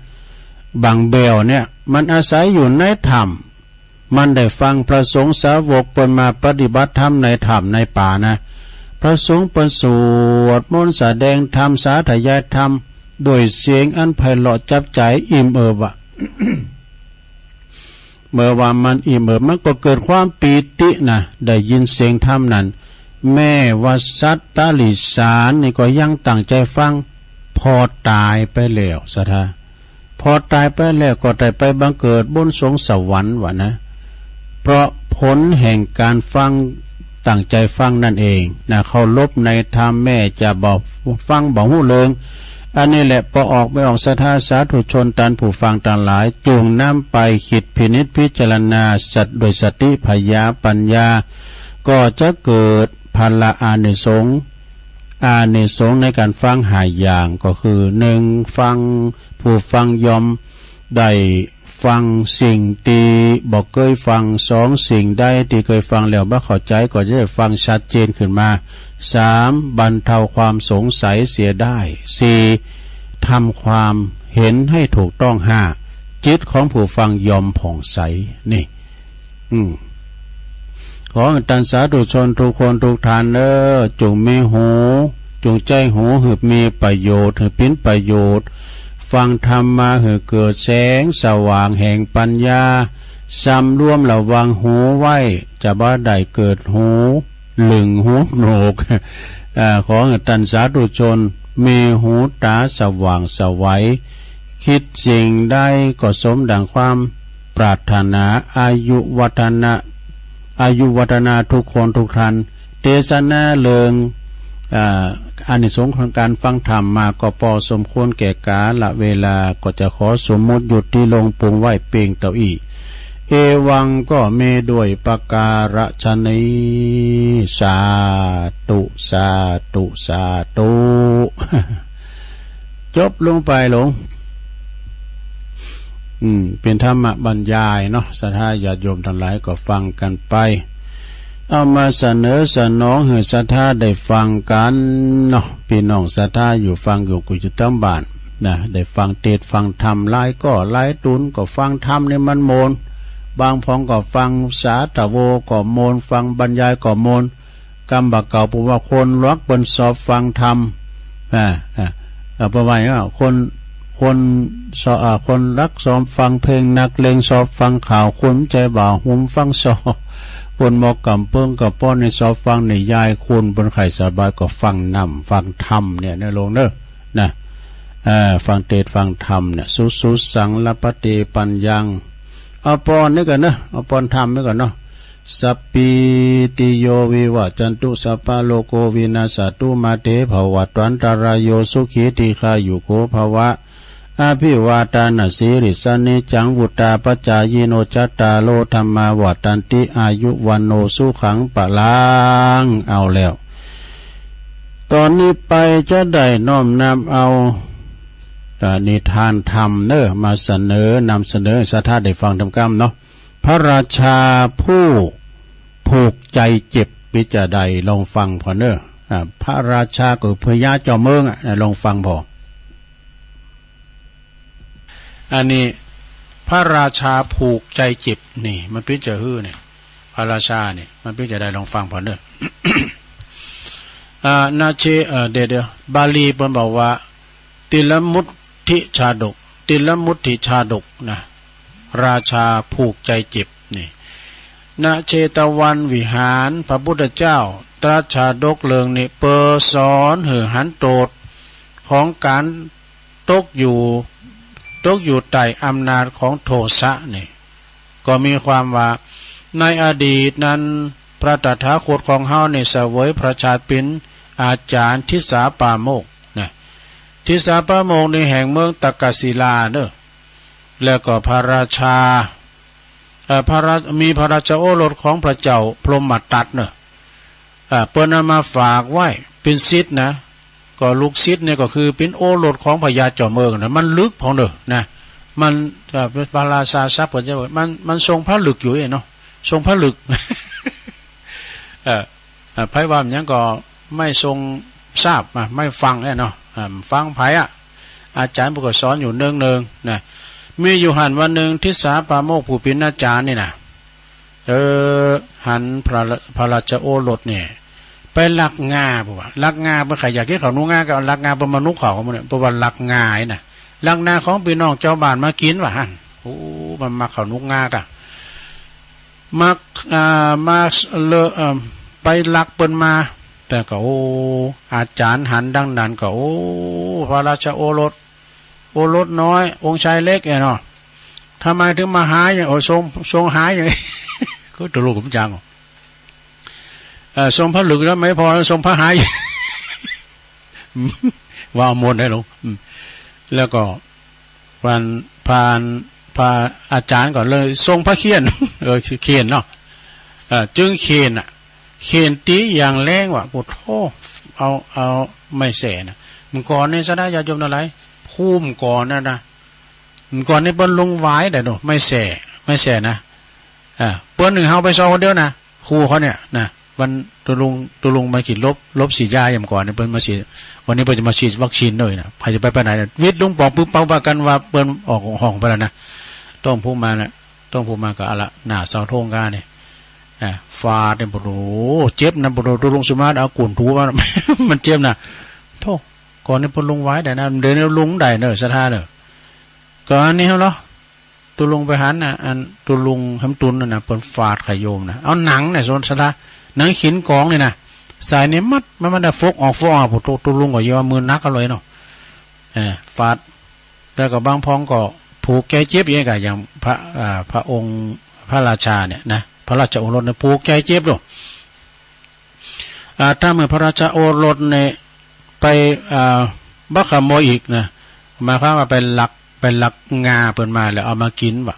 บางเบลเนี่ยมันอาศัยอยู่ในธรรมมันได้ฟังพระสงฆ์สาวกเปิ้นมาปฏิบัติธรรมในธรรมในป่านะพระสงฆ์เปิ้นสวดมนต์แสดงธรรมสาธยายธรรมโดยเสียงอันไพเราะจับใจอิ่มเอิบอ่ะ เมื่อว่ามันอิ่มเอิบมันก็เกิดความปีตินะได้ยินเสียงธรรมนั้นแม่ว่าสัตตลิสารนี่ก็ยังตั้งใจฟังพอตายไปแล้วสถาพอตายไปแล้วก็ได้ไปบังเกิดบนสวงสวรรค์วะนะเพราะผลแห่งการฟังตั้งใจฟังนั่นเองนะเคารพในธรรมแม่จะบอกฟังบอกหู้เลิง อันนี้แหละพอออกไม่ออกศรัทธาสาธุชนตันผู้ฟังต่างหลายจูงน้ำไปคิดพินิจพิจารณาสัตว์โดยสติพยาปัญญาก็จะเกิดพละอานิสงส์ในการฟังหายอย่างก็คือหนึ่งฟังผู้ฟังยอมได้ฟังสิ่งที่บอกเคยฟังสองสิ่งได้ที่เคยฟังแล้วไม่เข้าใจก็จะได้ฟังชัดเจนขึ้นมาสามบรรเทาความสงสัยเสียได้สี่ทำความเห็นให้ถูกต้องห้าจิตของผู้ฟังยอมผ่องใสนี่ขอตันสาธุชนทุกคนทุกท่านจงมีหูจงใจหูให้มีประโยชน์ให้เป็นประโยชน์ฟังธรรมมาให้เกิดแสงสว่างแห่งปัญญาสำรวมระวังหูไว้จะบ่ได้เกิดหูหลึงหูโหนกขอตันสาธุชนมีหูตาสว่างสวัยคิดสิ่งได้ก็สมดังความปรารถนาอายุวัฒนาทุกคนทุกท่านเทศนาเลิงอานิสงส์ของการฟังธรรมมาก็พอสมควรแก่กาลเวลาก็จะขอสมมุติหยุดที่ลงปรุงไหวเปียงเต้าอี้เอวังก็เมด้วยปการฉนีสาธุสาธุสาธุจบลงไปหลงเป็นธรรมบรรยายเนาะศรัทธาญาติโยมทั้งหลายก็ฟังกันไปเอามาเสนอสนองให้ศรัทธาได้ฟังกันเนาะพี่น้องศรัทธาอยู่ฟังอยู่กุฏิตั้งบ้านนะได้ฟังเทศฟังธรรมหลายก็หลายตุนก็ฟังธรรมนี่มันโมนบางพ้องก็ฟังสาธโวก็โมนฟังบรรยายก็โมนกำบักเก่าปุว่าคนรักบนสอบฟังธรรมประมาณว่าคนรักสอบฟังเพลงนักเลงสอบฟังข่าวคุ้นใจบ่าวหุ่มฟังสอบคนหมอกกำเปิ้งกับป้อนในสอบฟังในยายคุณบนไข่สบายก็ฟังนำฟังธรรมเนี่ยในลงนะฟังเทศฟังธรรมเนี่ยสุสังละปฏิปัญญังเอาปอนนี่กันนะเอาปอนธรรมนี่กันเนาะสัพพิติโยวิวัจจันตุสัพพะโลโกวินาศตุมาเตภวัตวันตรายโยสุขีติฆายุโกภวะอาภิวาตานาสิริสนิจังวุตตาปัจจายโนจัตตาโลธรรมาวัตันติอายุวันโนสุขังปะลังเอาแล้วตอนนี้ไปจะได้น้อมนำเอานิทานธรรมมาเสนอนำเสนอศรัทธาได้ฟังธรรมกรรมเนาะพระราชาผู้ผูกใจเจ็บปิจใดลองฟังพอพระราชาก็พญาเจ้าเมืองลองฟังพออันนี้พระราชาผูกใจเจ็บนี่มันเป็นจะฮื้อเนี่ยพระราชาเนี่ยมันเป็นจะได้ลองฟังพอนาเชเดี๋ยวบาลีเพิ่นบอกว่าติลมุตติชาดกนะราชาผูกใจเจ็บนี่ณเชตวันวิหารพระพุทธเจ้าตรัสชาดกเลิงนี่เปอสอนหือหันโตดของการตกอยู่ใต้อำนาจของโทสะนี่ก็มีความว่าในอดีตนั้นพระตถาคตของเฮาในเสวยพระชาติเป็นอาจารย์ทิสาปาโมกนะทิสาปาโมกในแห่งเมืองตกศิลาแล้วก็พระราชามีพระราชโอรสของพระเจ้าพรหมทัตเปิ้นเอามาฝากไว้เป็นศิษย์นะก็ลูกศิษย์เนี่ยก็คือเป็นโอรสของพญาเจ้าเมืองนะมันลึกพอนะมันเป็นพระราชาทรัพย์ก็จะมันทรงพระลึกอยู่เนาะทรงพระลึกไผว่าอย่างก็ไม่ทรงทราบไม่ฟังเนาะฟังไผอาจารย์ผู้ก็สอนอยู่เนืองๆนะมีอยู่หันวันหนึ่งทิสาปาโมกผู้เป็นอาจารย์นี่นะหันพระราชโอรสเนี่ยไปลักงาบ่ว่าลักงาเมื่อใครอยากให้เขานุ่งงาก็ลักงาเป็นมนุษย์เขาเนี่ยเพราะว่าลักงาน่ะลักงาของพี่น้องเจ้าบ้านมากินว่าหันโอ้มันมาเขานุ่งงากะมาไปลักเปิ้นมาแต่ก็โอ้อาจารย์หันดังนั้นก็โอ้พระราชโอรสน้อยองค์ชายเล็กเนาะทำไมถึงมาหาอย่างทรงหาอย่างนี้ก็ตลกผมจังทรงพระลึกแล้วไม่พอทรงพระหาย ว่าเอามนต์ได้หรอแล้วก็วันพาอาจารย์ก่อนเลยทรงพระเคียนเคียนเนาะจึงเคียนเคียนตีอย่างแรงว่ะปุถโธเอาไม่แสนะมันก่อนนี่ซะได้ญาติโยมอะไรพุ่มก่อนนะมันก่อนนี่เปิ้นลงไว้แต่ดูไม่แสนะเปิ้นหนึ่งเฮาไปซอคนเดียวนะครูเขาเนี่ยนะวันตัวลุงมาฉีดลบฉีดยาอย่างก่อนเนี่ยเปิ้นมาฉีดวันนี้เปิ้นจะมาฉีดวัคซีนด้วยนะใครจะไปไหนนะวิทย์ลุงปองปึ๊บเป่ากันว่าเปิ้นออกห้องไปแล้วนะต้องพูดมานะต้องพูดมากับอะไรหน้าเสาโทงกาเนี่ยฟาดเนี่ยโอ้เจ็บนะตัวลุงสมาร์ทเอากุ่นถูว่ามันเจ็บนะโธ่ก่อนนี่เปิ้นลงไว้แต่นะเดินแล้วลุงได้เนอะสะท่าเนอะก่อนนี้เหรอตัวลุงไปหันนะอันตัวลุงทำตุนนะเปิ้นฟาดขยโยมนะเอาหนังเนี่ยส่วนสะท่าหนังขินกองเนี่ยนะสายเนี่ยมัดมันได้ฟกออกตัวลุงก็เยอะมือนักกันเลยเนาะฟาดแล้วก็บางพ้องก็ผูกแกเจ็บยังไงอย่างพระองค์พระราชาเนี่ยนะพระราชโอรสเนี่ยผูกแกเจ็บหรอกถ้าเมื่อพระราชโอรสเนี่ยไปบักขโมยอีกนะมาข้ามาเป็นหลักงาเปิดมาแล้วเอามากินว่ะ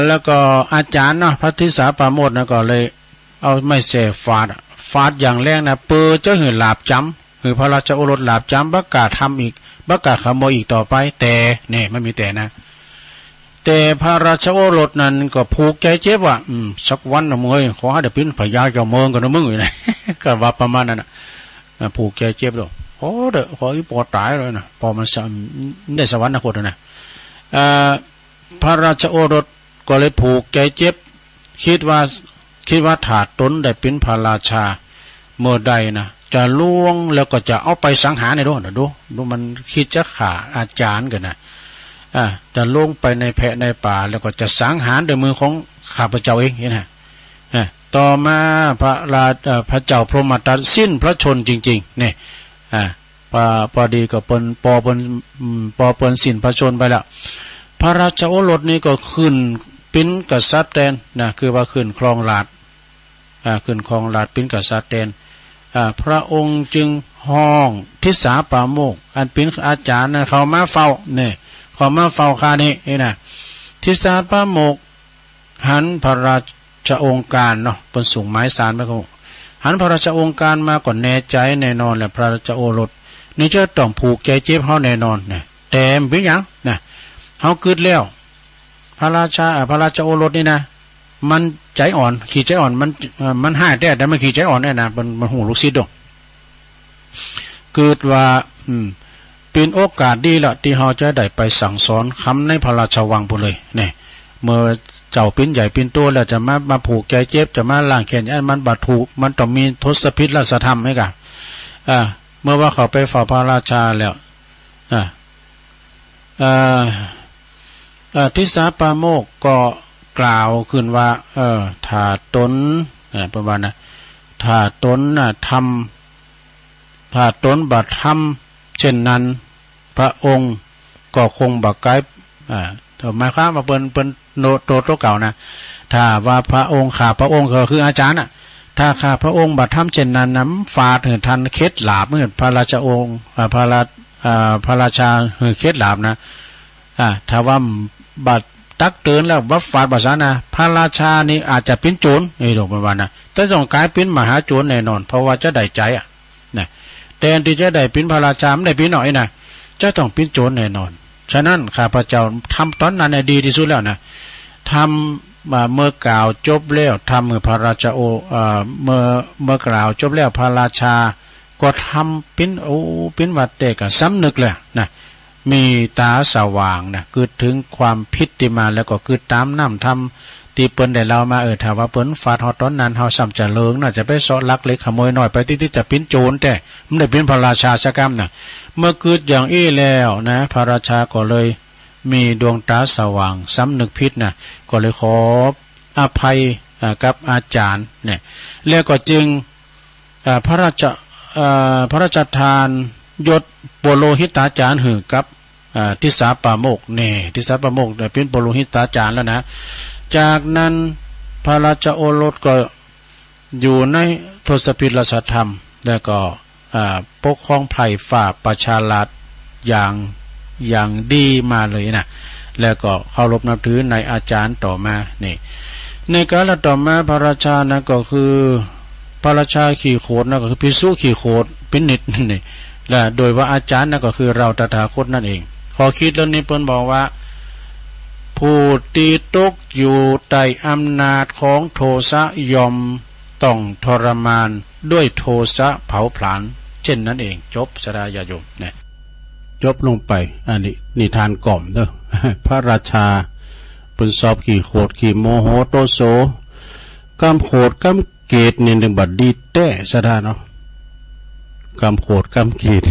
แล้วก็อาจารย์เนาะพระทิสาปราโมทย์นะก็เลยเอาไม่เสฟาดอย่างแรงนะเปิดเจ้าหือหลาบจำหือพระราชโอรสหลาบจำบักกาทำอีกบักกาขโมยอีกต่อไปแต่เนี่ยไม่มีแต่นะแต่พระราชโอรสนั้นก็ผูกใจเจ็บว่าสักวันนะมึงขอให้เดี๋ยวเป็นพญาเจ้าเมืองกันนะมึงอยู่นะก็ว่าประมาณนั้นนะผูกใจเจ็บด้วยโอ้เด้อขออีปอตายเลยนะปอมันได้สวรรค์นะคนนะพระราชโอรสก็เลยผูกใจเจ็บคิดว่าถาดตนได้เป็นพระราชาเมื่อใดนะจะล่วงแล้วก็จะเอาไปสังหารในด้วยนะดูมันคิดจะฆ่าอาจารย์กันนะจะลงไปในแพะในป่าแล้วก็จะสังหารด้วยมือของข้าพเจ้าเองนี่นะต่อมาพระเจ้าพรหมทัตสิ้นพระชนจริงๆเนี่ยพอดีก็ปอเปิ้นสิ้นพระชนไปแล้วพระราชโอรสนี่ก็ขึ้นเป็นกษัตริย์แทนนะคือว่าขึ้นครองราชเป็นกษัตริย์แทนพระองค์จึงห้องทิสาปราโมกข์อันเป็นอาจารย์นะเขามาเฝ้าเนี่ยเขามาเฝ้าคานี้นะทิสาปราโมกข์หันพระราชองค์การเนาะเป็นสูงไม้สารไปเขาหันพระราชองค์การมาก่อนแน่ใจแน่นอนแหละพระราชโอรสนี่จะต้องผูกใจเจ็บเขาแน่นอนนะแต่เป็นยังนะเขาเกิดแล้วพระราชโอรสนี่นะมันใจอ่อนขี้ใจอ่อนมันห้าแต่มันขี้ใจอ่อนแน่นะมันหูลูกศิษย์ดอกเกิดว่าเป็นโอกาสดีละที่เขาจะได้ไปสั่งสอนคำในพระราชวังพุ่นเลยเนี่ยเมื่อเจ้าปิ้นใหญ่ปิ้นโตแล้วจะมาผูกใจเจ็บจะมาล่างแขนมันบาดถูกมันต้องมีทศพิธราชธรรมให้กันเมื่อว่าเขาไปฝ่าพระราชาแล้วทิสาปราโมกข์ก็กล่าวขึ้นว่าถ้าตนประมาณนะถ้าตนถ้าตนบัดทำเช่นนั้นพระองค์ก็คงบักไกหมายความว่าเป็นโนโตเก่านะถ้าว่าพระองค์ข้าพระองค์ก็คืออาจารย์ถ้าข้าพระองค์บัดทำเช่นนั้นน้ำฟาดเหินทันเคล็ดหลาบเมื่อพระราชองค์พระราชาเหินเคล็ดหลาบนะถ้าว่าบัดตักเตือนแล้ววัดฟาดภาษานะพระราชานี่อาจจะเป็นโจรนี่ดอกประมาณนะแต่ต้องกลายเป็นมหาโจรแน่นอนเพราะว่าจะได้ใจนะแต่ที่จะได้เป็นพระราชาไม่ได้เป็นหน่อยนะจะต้องเป็นโจรแน่นอนฉะนั้นข้าพเจ้าทำตอนนั้นดีที่สุดแล้วนะทำเมื่อกล่าวจบแล้วทำเมื่อพระราชโอเมื่อกล่าวจบแล้วพระราชาก็ทำเป็นวัดเตกสำนึกเลยนะมีตาสว่างนะเกิดถึงความพิษที่มาแล้วก็เกิดตามน้ำทำตีเปิ้นได้เรามาถ้าว่าเปิ้นฟาดฮอตอนนั้นเฮาซ้ำจะเลิงน่าจะไปเสาะลักเล็กขโมยน้อยไปที่จะเป็นโจรแต่ไม่ได้เป็นพระราชาสักกรรมนะเมื่อเกิดอย่างแล้วนะพระราชาก็เลยมีดวงตาสว่างสำนึกพิษนะก็เลยขออภัยกับอาจารย์เนี่ยแล้วก็จึงพระราชทานยศโปโลหิตาจารย์หือกับทิสาปราโมกข์เนี่ยทิสาปราโมกข์เป็นโปโลหิตาจารย์แล้วนะจากนั้นพระราชโอรสก็อยู่ในทศพิธราชธรรมแล้วก็ ปกครองไพร่ฝ่าประชารัฐอย่างดีมาเลยนะแล้วก็เคารพนับถือในอาจารย์ต่อมานี่ในกาลต่อมาพระราชานะก็คือพระราชาขี่โคดนะก็คือภิกษุขี่โคดเป็นนิดนี่และโดยว่าอาจารย์นะก็คือเราตถาคตนั่นเองขอคิดเรื่องนี้เพิ่นบอกว่าผู้ตีตกอยู่ใต้อำนาจของโทสะยอมต้องทรมานด้วยโทสะเผาผลาญเช่นนั้นเองจบสดาญาโยมเนี่ยจบลงไปอันนี้นิทานกล่อมเด้อ พระราชาเป็นสอบขี่โคดขี่โมโหโตโสกำโคดกำเกตนี่หนึ่งบัดดีแต้สดาเนาะกำโคดกำเกต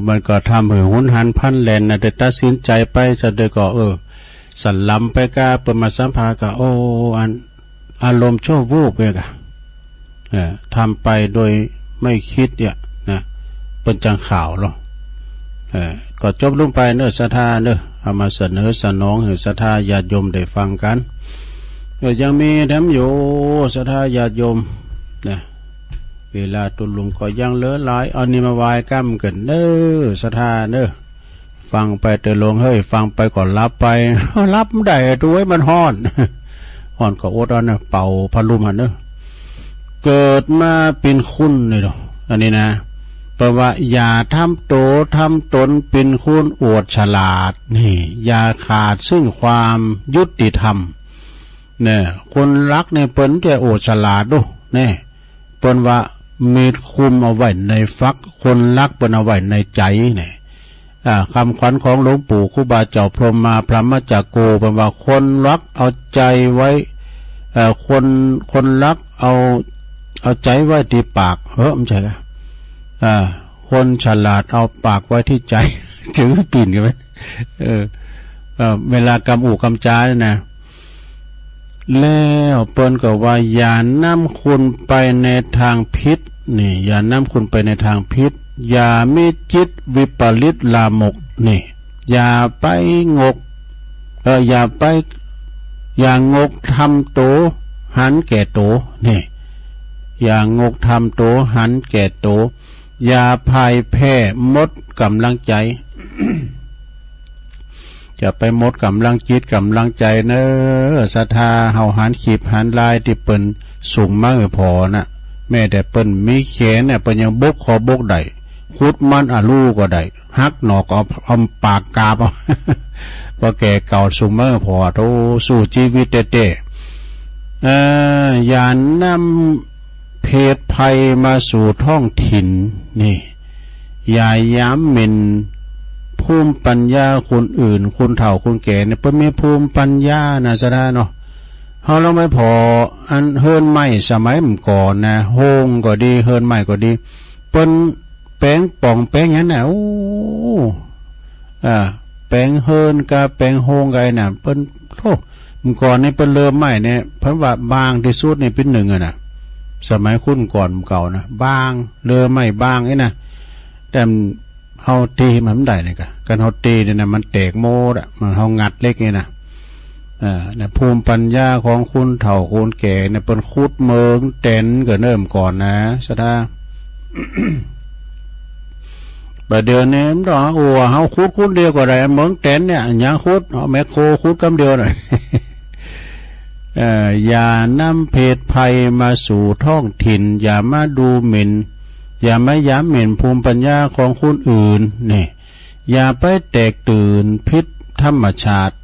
มันก็ทำให้หุนหันพันแลนนะแต่ตัดสินใจไปจะได้ก็สันลำไปกาเปิดมาสัมภาษณ์ก็อารมณ์ชั่ววูบไปกะทำไปโดยไม่คิดเนี่ยนะเป็นจังข่าวหรอกก็จบลงไปเนื้อศรัทธาเนื้อเอามาเสนอสนองให้ศรัทธาญาติโยมได้ฟังกันยังมีแถมอยู่ศรัทธาญาติโยมนะเวลาตุลุมก็ยังเหลือหลายเอานี่มาวายกั้มกันเน้อศรัทธาเน้อฟังไปแต่ลงเฮ้ยฟังไปก่อนรับไปรับไม่ได้ตัวไว้มันฮ้อนฮ้อนก็อดเอาเน้อเป่าพัดลมหันเน้อเกิดมาเป็นคุณเลยหรออันนี้นะแปลว่าอย่าทำทำตนเป็นคุณอวดฉลาดนี่อย่าขาดซึ่งความยุติธรรมเนี่ยคนรักในเปิ้นจะอวดฉลาดดูเนี่ยเปิ้นว่ามีคุมเอาไว้ในฟักคนรักเปิ้นเอาไว้ในใจเนี่ยคำขวัญของหลวงปู่ครูบาเจ้าพรหมมาพรหมจักโกแปลว่าคนรักเอาใจไว้คนรักเอาใจไว้ที่ปากไม่ใช่ครับคนฉลาดเอาปากไว้ที่ใจจื้อปีนกันไหมเวลากำอู่กำจาเนี่ยนะแล้วเปิ้นก็ว่าอย่านำคุณไปในทางพิษนี่อย่านำคุณไปในทางพิษอย่ามีจิตวิปริตลามกนี่อย่าไปงกอย่างงกทำโตหันแก่โตนี่อย่างกทำโตหันแก่โตอย่าพ่ายแพ้หมดกำลังใจ จะไปหมดกำลังจิตกำลังใจเนอศรัทธาเฮาหันขีบหันลายที่เปิ้นสูงมากพอนะแม่แต่เปิ้นมีแขนเนี่ยเปิ้นยังบกคอบกได้ขุดมันลูก็ได้หักหนอกเอาปากกาบเอาพอแก่เก่าสูงมากพอโตสู่ชีวิตเต้อย่านำเพศภัยมาสู่ท้องถิ่นนี่อย่าย้ำหมิ่นภูมิปัญญาคนอื่นคนเฒ่าคนแก่เนี่ยเพิ่นมีภูมิปัญญานะซะได้เนาะเฮาเราไม่พออันเฮิรนไม้สมัยก่อนนะโฮงก็ดีเฮิรนไม้ก็ดีเปิ้นแป้งป่องแป้งหยังน่ะโอ้แป้งเฮิรนกับแป้งโฮงไงน่ะเปิ้นโธ่มื้อก่อนนี่เปิ้นเริ่มไม้เนี่ยเพิ่นว่าบางที่สุดนี่เป็นหนึ่งอ่ะนะสมัยคุณก่อนเก่านะบางเริ่มไม้บางไอ้นะแต่เฮาตีมันได้นี่ก็การเฮาตีเนี่ยนะมันแตกโมดอ่ะมันเฮางัดเล็กนี่นะเนี่ยภูมิปัญญาของคุณเฒ่าคนแก่เนี่ยเป็นคุดเมืองเต็นก็เริ่มก่อนนะสดา ประเดี๋ยวนี้มันต้องโอ้เฮาคุดเดียวก็ได้เมืองเต็นเนี่ยยังคุดเอาแมคโครคุดกำเดียวหน่อย อย่านำเพศภัยมาสู่ท้องถิ่นอย่ามาดูหมิ่นอย่ามาย้ำหมิ่นภูมิปัญญาของคนอื่นนี่อย่าไปแตกตื่นพิษธรรมชาติ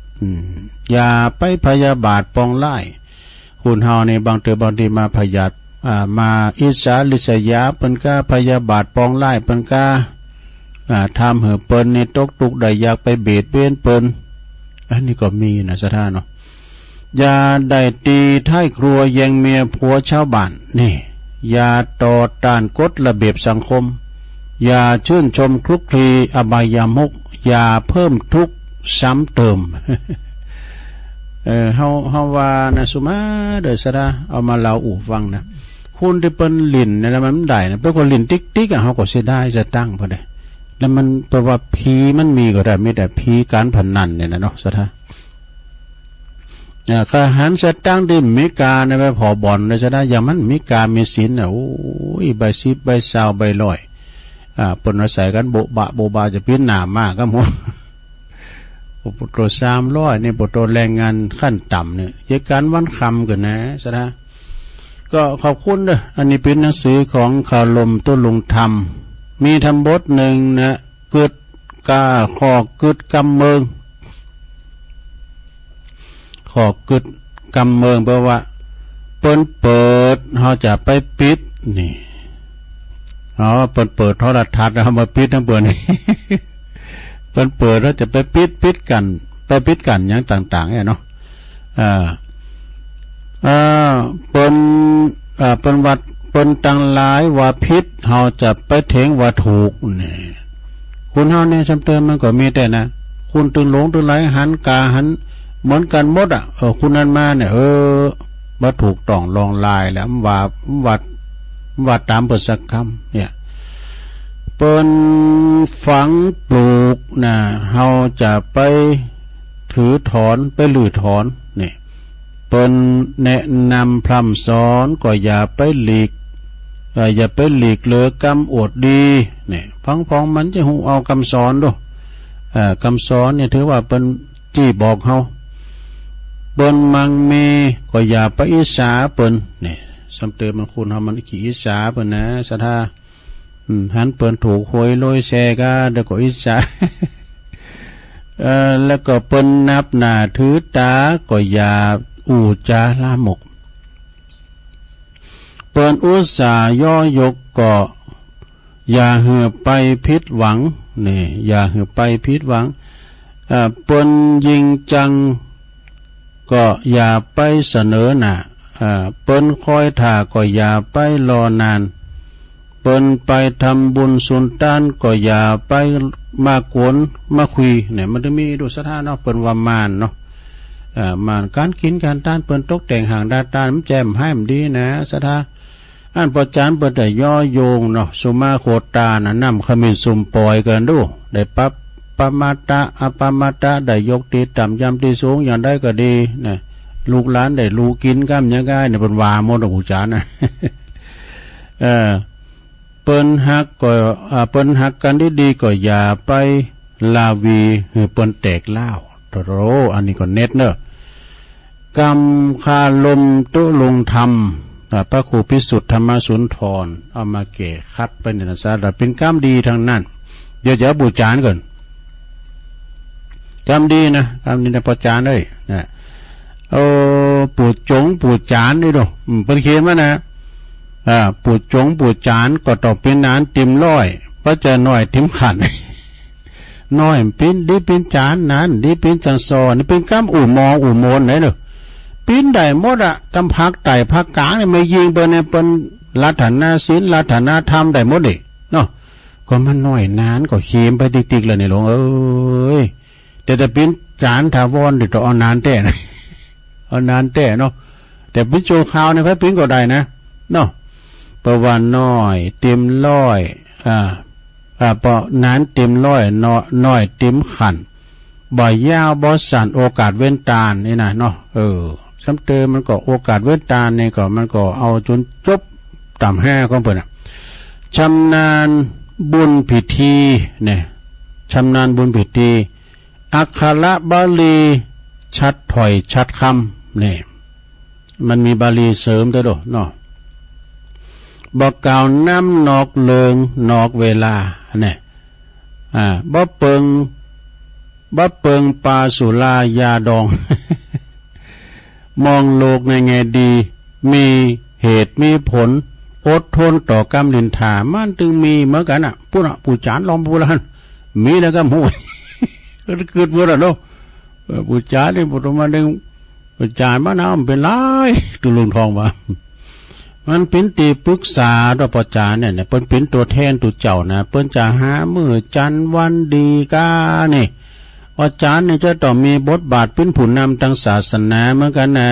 อย่าไปพยาบาทปองไล่คุณเฮาในบางทีมาพยาบมาอิสาลิษยาเปิ้นกาพยาบาทปองไล่เปิ้นกาทำให้เปิ้นในตกทุกข์ได้อยากไปเบียดเบียนเปิ้นอันนี้ก็มีนะสถานเนาะอย่าได้ตีท้ายครัวแย่งเมียผัวชาวบ้านนี่อย่าต่อต้านกฎระเบียบสังคมอย่าชื่นชมคลุกคลีอบายามุขอย่าเพิ่มทุกข์ซ้ำเติม เฮาว่านะสุมาเด้อสระเอามาเล่าอู่ฟังนะคุณที่เปิ้นลิ้นนี่แล้วมันได้นะเปิ้นก็ลิ้นติ๊กๆอ่ะเฮาก็สิได้จะตั้งพอได้แล้วมันแปลว่าผีมันมีก็ได้มีแต่ผีการพนันเนี่ยนะเนาะสระ ข้าหันจะตั้งดิมมิกาในไปผอบอลเลยจะได้อย่างมันมิกามีศีลโอ้ยใบซิบใบซาวใบลอยปนอาศัยกันโบบาจะพิ้นหนามากก็หมดปุตโต300เนี่ยปุตโตแรงงานขั้นต่ำเนี่ยเหตุการณ์วันคำกันนะซะนะก็ขอบคุณด้วยอันนี้เป็นหนังสือของข่าวลมต้นลุงธรรมมีธรรมบทหนึ่งนะกึดกาขอกึดกำเมืองขอกึดกำเมืองแปลว่าเปิดเขาจะไปปิดนี่เปิดโทรทัศน์เอามาปิดทั้งเปิดนี่เปิดแล้วจะไปปิดกันอย่างต่างๆเนี่ยเนาะเป็นวัดเป็นตังหลายว่าพิษเฮาจะไปเถงว่าถูกนี่คุณเฮาเนี่ยจำเติมมันก็มีแต่นะคุณตึงหลงตึงไหลหันกาหันเหมือนกันหมดคุณนั้นมาเนี่ยว่าถูกต้องลองลายแล้วว่าตามบทสักคำเนี่ยเป็นฝังปลูกนะเฮาจะไปถือถอนไปลือถอนนี่เป็นแนะนำพร่ำสอนก็อย่าไปหลีกเลือกำอวดดีนี่พังมันจะหูเอาคำสอนดูคำสอนเนี่ยถือว่าเป็นจี้บอกเฮาเปิ้นมังมีก็อย่าไปอิจฉาเปิ้นนี่สำเติมมันคุณเฮามันขี้อิจฉาเปิ้นนะศรัทธาหันเปิ้นถูกหวยลอยแชร์ก็เดี๋ยวก็อิจฉาแล้วก็เปิ้นนับหน้าถือตาก็อย่าอู่จาลามกเปิ้นอุตส่าห์ย่อยกก็อย่าเหือไปผิดหวังนี่อย่าเหือไปผิดหวังเปิ้นยิงจังก็อย่าไปเสนอหน้าเปิ้นคอยท่าก็อย่าไปรอนานเปิ้นไปทำบุญสุนทานก็อย่าไปมากวนมาคุยเนี่ยมันจะมีดูสถานเนาะเปิ้นว่ามานเนาะมานการกินการต้านเปิ้นตกแต่งห่างดาตานมันแจ่มให้มันดีนะสถาอันประจานเปิ้นแต่ย่อโยงเนาะสุมาโคตานะนำขมิ้นสุ่มปล่อยกันดูได้ปั๊บปมาตะอปมาตะได้ยกตีต่ำยำตีสูงอย่างได้ก็ดีนะลูกหลานได้ลูกกินก้ามยังไงเนี่ยเป็นวาโมดหูจานนะเปิ้นหักก็เปิ้นหักกันดีๆก็อย่าไปลาวีหรือเปิ้นแตกเล่าโตอันนี้ก็เน็ตเนอะกรรมคาลมตุลงธรรมพระครูพิสุทธิ์ธรรมสุนทรเอามาเก่คัดไปในนักศึกษาเป็นกรรมดีทางนั้นเดี๋ยวบูชาก่อนกรรมดีนะกรรมดีนะประจานเลยนะปูจานนี่ดูเป็นเขียนมานะปูจานก็ต้องเป็นนานติมร้อยเพราะจะน้อยติมขันน้อยเป็นดีเป็นจานนั้นดีเป็นจังซอนี่เป็นกรรมอู่มนไหนเนอะปิ้นได้หมดตำพักไต่พักกลางนี่ไม่ยิงไปในเป็นรัฐนาศีลรัฐนาธรรมได้หมดดิเนาะก็มันน้อยนานก็เขียมไปติ๊กๆเลยนี่หลวงเอ้ยแต่ปิ้นจานถาวรดิต้องเอานานแต่นะเอานานแต่เนาะแต่ปิ้นโจข่าวในพระปิ้นก็ได้นะเนาะประวันน้อยเต็มร้อยพอนานเต็มร้อยน้อยเต็มขันบ่อยยาวบ่สั่นโอกาสเว้นตาลนี่นะเนาะซ้ำเติมมันก็โอกาสเว้นตาลนี่ก็มันก็เอาจนจบต่ำ5ของเพิ่นชำนาญบุญพิธีเนี่ยชำนาญบุญพิธีอักขระบาลีชัดถอยชัดคำเนี่ยมันมีบาลีเสริมด้วยเนาะบอกกล่าวน้ำนอกเลิงนอกเวลาเนี่ยบ่เปิงปลาสุรายาดอง มองโลกในแง่ดีมีเหตุมีผลอดทนต่อกรรมลินทามันจึงมีเหมือนกันผู้จานลอมผู้ละมีแล้วก็หูก็เกิดเมื่อไรเนาะผู้จานนี่ผู้มาดึงผู้จานมะนาวเป็นไรตุลุงทองว่ามันเป็นตีปรึกษาต่อประจานเนี่ยเป็นตัวแทนตัวเจ้านะเปิ้นจะหามื้อจันทร์วันดีกานี่อาจารย์เนี่ยจะต้องมีบทบาทเป็นผู้นำทางศาสนาเหมือนกันนะ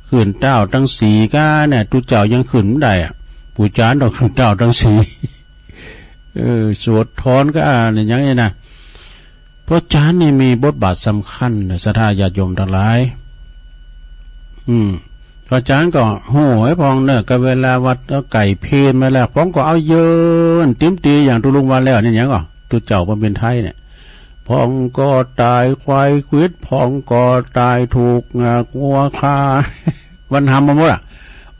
ขืนเต้าทั้งสีก้าเนี่ยตุเจ้ายังขืนไม่ได้ผู้จานต้องขืนเต้าทั้งสีสวดถอนก็เนี่ยยังไงนะเพราะจานนี่มีบทบาทสำคัญศรัทธาญาติโยมทั้งหลาย พระอาจารย์ก็โห่ให้พองเนอะก็เวลาวัดเอาไก่เพนมาแล้วพองก็เอาเยินติ้มตีอย่างตุลุงวันแล้วนี่อย่างก็ตุเจ้าเป็นไทยเนี่ยพองก็ตายควายควิดพองก็ตายถูกงัวคาวันทำมาหมดอ่ะ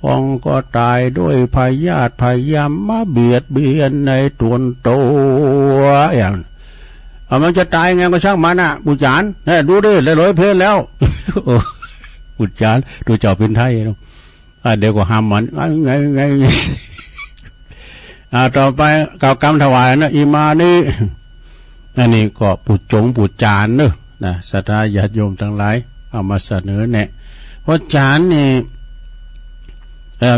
พองก็ตายด้วยพยาธิพยามมาเบียดเบียนในตัวอย่างมันจะตายไงก็ช่างมันอ่ะปุจจานเนี่ยดูดิเลยร้อยเพลแล้วปุจจานดูเจ้าเป็นไทยเนาะเดี๋ยวก็ห้ามมันไงต่อไปกล่าวกรรมถวายนะอิมานี่อันนี้ก็ปุจจานเนอะนะศรัทธาญาติโยมทั้งหลายเอามาเสนอแนะเพราะจานนี่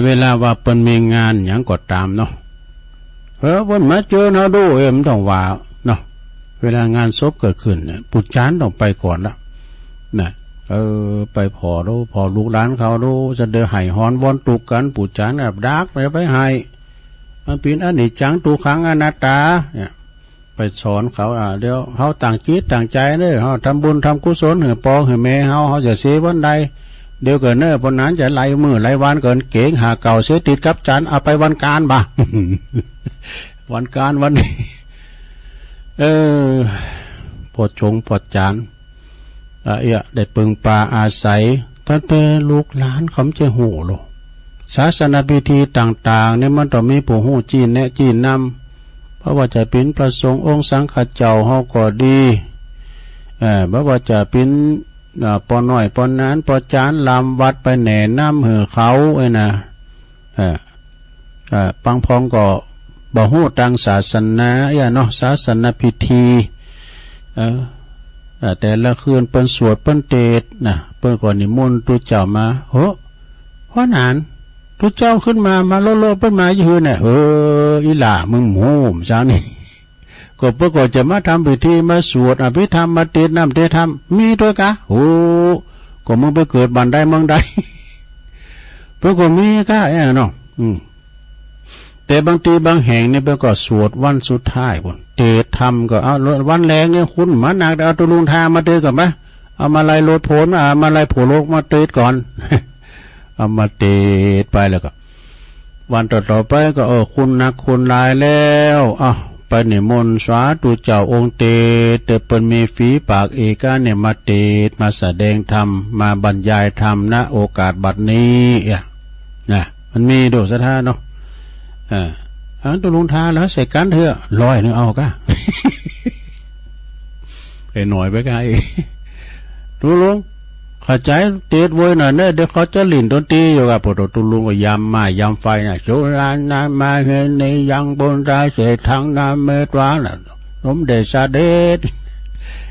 เวลาว่าเปิ้นมีงานอย่างก็ตามเนาะเปิ้นมาเจอเนาะดูมันต้องว่าเนาะเวลางานศพเกิดขึ้นเนี่ยปุจจานต้องไปก่อนละนะไปพอลูกหลานเขาดูจะเดือไห้ฮอนวอนตุกกันปุจจานแบบดักไปให้มันเป็นอนิจจังทุกขังอนัตตาเนี่ยไปสอนเขาเดี๋ยวเขาต่างจิตต่างใจเด้อเขาทำบุญทำกุศลเหือปอเหือแม่เขาจะเสียวันใดเดี๋ยวเกิดเนอปนนั้นจะไล่มือไล่วันเกินเก่งหาเก่าเสียติดกับจันเอาไปวันการบ่ วันการวันนี้ปวดชงปวดจานได้ปึงปลาอาศัยตั้งแต่ลูกหลานเขาจะหูโลศาสนาพิธีต่างๆเนี่ยมันต้องมีผู้หูจีนแนะจีนนำเพราะว่าจะเป็นประสงค์องค์สังฆเจ้าเฮาก็ดีเพราะว่าจะเป็นปอน้อยปอนั้นปอจานลำวัดไปแหน่น้ำเหือเขานะปังพองก็บ่ฮู้ตังศาสนาเนาะศาสนาพิธีแต่ละคืนเปิ้นสวดเปิ้นเทศนะเปิ้นก็นิมนต์ตุเจ้ามาโหเพราะนั้นตุเจ้าขึ้นมาโลเปิ้นมาอยู่เนี่ยอีหล่ามึงหมูเช้านี่ก็เปิ้นก็จะมาทำพิธีมาสวดอภิธรรมมาเทศน้ำเทศธรรมมีด้วยกะโอ้ก็มึงไปเกิดบ้านใดเมืองใดเปิ้นก็มีกะเนาะแต่บางทีบางแห่งเนี่ยเปิ้นก็สวดวันสุดท้ายพุ่นเทศธรรมก็เอาวันแรงเนี่ยคุณมาหนักเอาตุลุงทามาเทศก่อนมั้ยเอามาไล่โลดโผลมาไล่โผโลกมาเทศก่อนเอามาเทศไปแล้วก็วันต่อไปก็คุณนักคุณลายแล้วไปนิมนต์สาธุเจ้าองค์เตแต่เปิ้นมีฝีปากเอกาเนี่ยมาเทศมาแสดงธรรมมาบรรยายธรรมณโอกาสบัดนี้นะมันมีโดษท่าเนาะตัวลุงทาแล้วใส่กันเถอะ100นึงเอากะไอ้หน่อยไปกะลุงเข้าใจเทศไว้หน่อยเนี่ยเดี๋ยวเขาจะหลิ่นดนตรีอยู่กับพวกตุลุงก็ยำไฟน่ะโชลานนามาเฮในยังบนราเสทางนาเมตวาน่ะสมเด็จสาเดช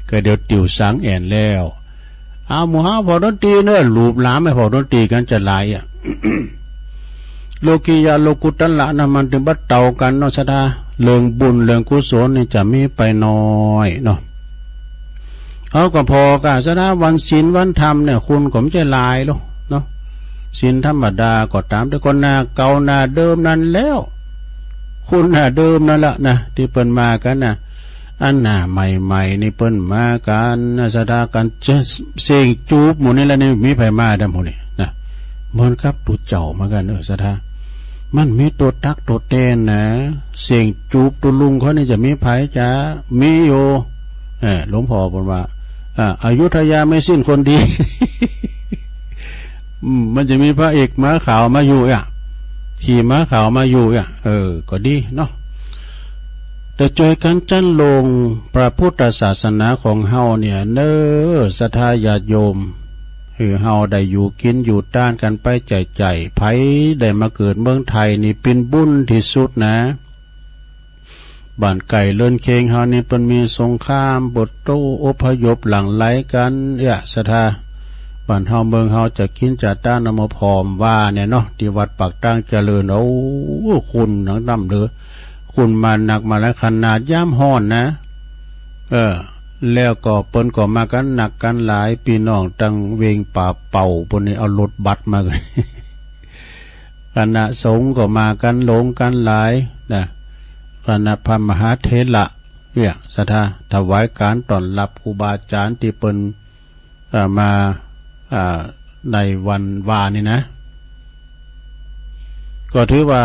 ก็เดี๋ยวติวสังแอนแล้วหมู่ฮาพอดนตรีเนี่ยลูบหลามไม่พอดนตรีกันจะลายโลกียาโลกุตัลละนะมันถึงบัดเต่ากันเนาะสะดาเรื่องบุญเรื่องกุศลนี่จะมีไปน้อยเนาะเขาก็พอกะสะดาวันศีลวันธรรมเนี่ยคุณผมจะลายลูกเนาะศีลธรรมดาก็ตามแต่คนหน้าเก่าหน้าเดิมนั่นแล้วคุณหน้าเดิมนั่นละนะที่เปิ้นมากันนะอันหน้าใหม่ๆนี่เปิ้นมากันสะดากันจะเสียงจูบหมู่นี่แล้วนี่มีไผมาได้หมู่นี่นะเหมือนกับตุเจ้ามากันสะดามันมีตัวตักตัวเต้นนะเสียงจูบตัวลุงเขานี่จะมีไผจะมีอยู่หลวงพ่อบอกว่าอยุธยาไม่สิ้นคนดี มันจะมีพระเอกม้าขาวมาอยู่ขี่ม้าขาวมาอยู่ก็ดีเนาะแต่จอยกันจันลงพระพุทธศาสนาของเฮาเนี่ยเน้อศรัทธาญาติโยมเฮาได้อยู่กินอยู่ต้านกันไปใจไผได้มาเกิดเมืองไทยนี่เป็นบุญที่สุดนะบ้านไก่เลื่อนเคงเฮานี่เป็นมีสงครามบทโต้อพยพหลั่งไหลกันศรัทธาบ้านเฮาเมืองเฮาจะกินจะต้านนำพร้อมว่าเนี่ยเนาะที่วัดปากตั้งเจริญคุณหนังดำเด้อคุณมาหนักมาแล้วขนาดย่ำห้อนนะแล้วก็เปิ้นก็มากันหนักกันหลายพี่น้องตั้งเวงป่าเป่าพวกนี้เอารถบัสมากันคณะสงฆ์ก็มากันหลงกันหลายนะคณะพระมหาเถระศรัทธาถวายการต้อนรับครูบาอาจารย์ที่เปิ้นมา ในวันวานี่นะก็ถือว่า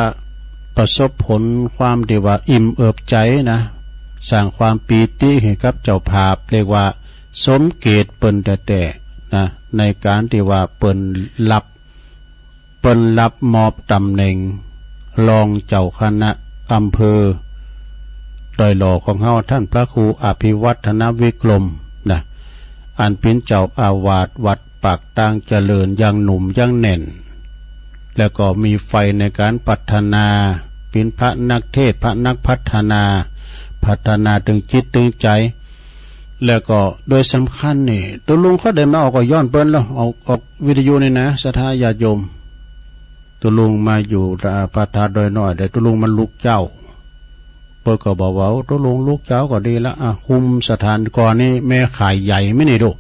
ประสบผลความที่ว่าอิ่มเอิบใจนะสร้างความปีติให้กับเจ้าภาพเรียกว่าสมเกียรติเปิ้นแต่นะในการที่ว่าเปิ้นรับมอบตำแหน่งรองเจ้าคณะอำเภอโดยหล่อของเฮาท่านพระครูอภิวัฒนวิกรมนะอันเป็นเจ้าอาวาสวัดปากตางเจริญยังหนุ่มยังแน่นแล้วก็มีไฟในการพัฒนาเป็นพระนักเทศพระนักพัฒนาถึงจิตถึงใจแล้วก็โดยสำคัญนี่ตัวลุงเขาได้มาออกก็ย้อนเปิ้นแล้วออกวิทยุนี่นะศรัทธาญาติโยมตัวลุงมาอยู่ประทานโดยน้อยแต่ตัวลุงมันลูกเจ้าเปิ้นก็บอกว่าตัวลุงลูกเจ้าก็ดีละคุมสถานก่อนนี่แม่ขายใหญ่ไม่นี่ดู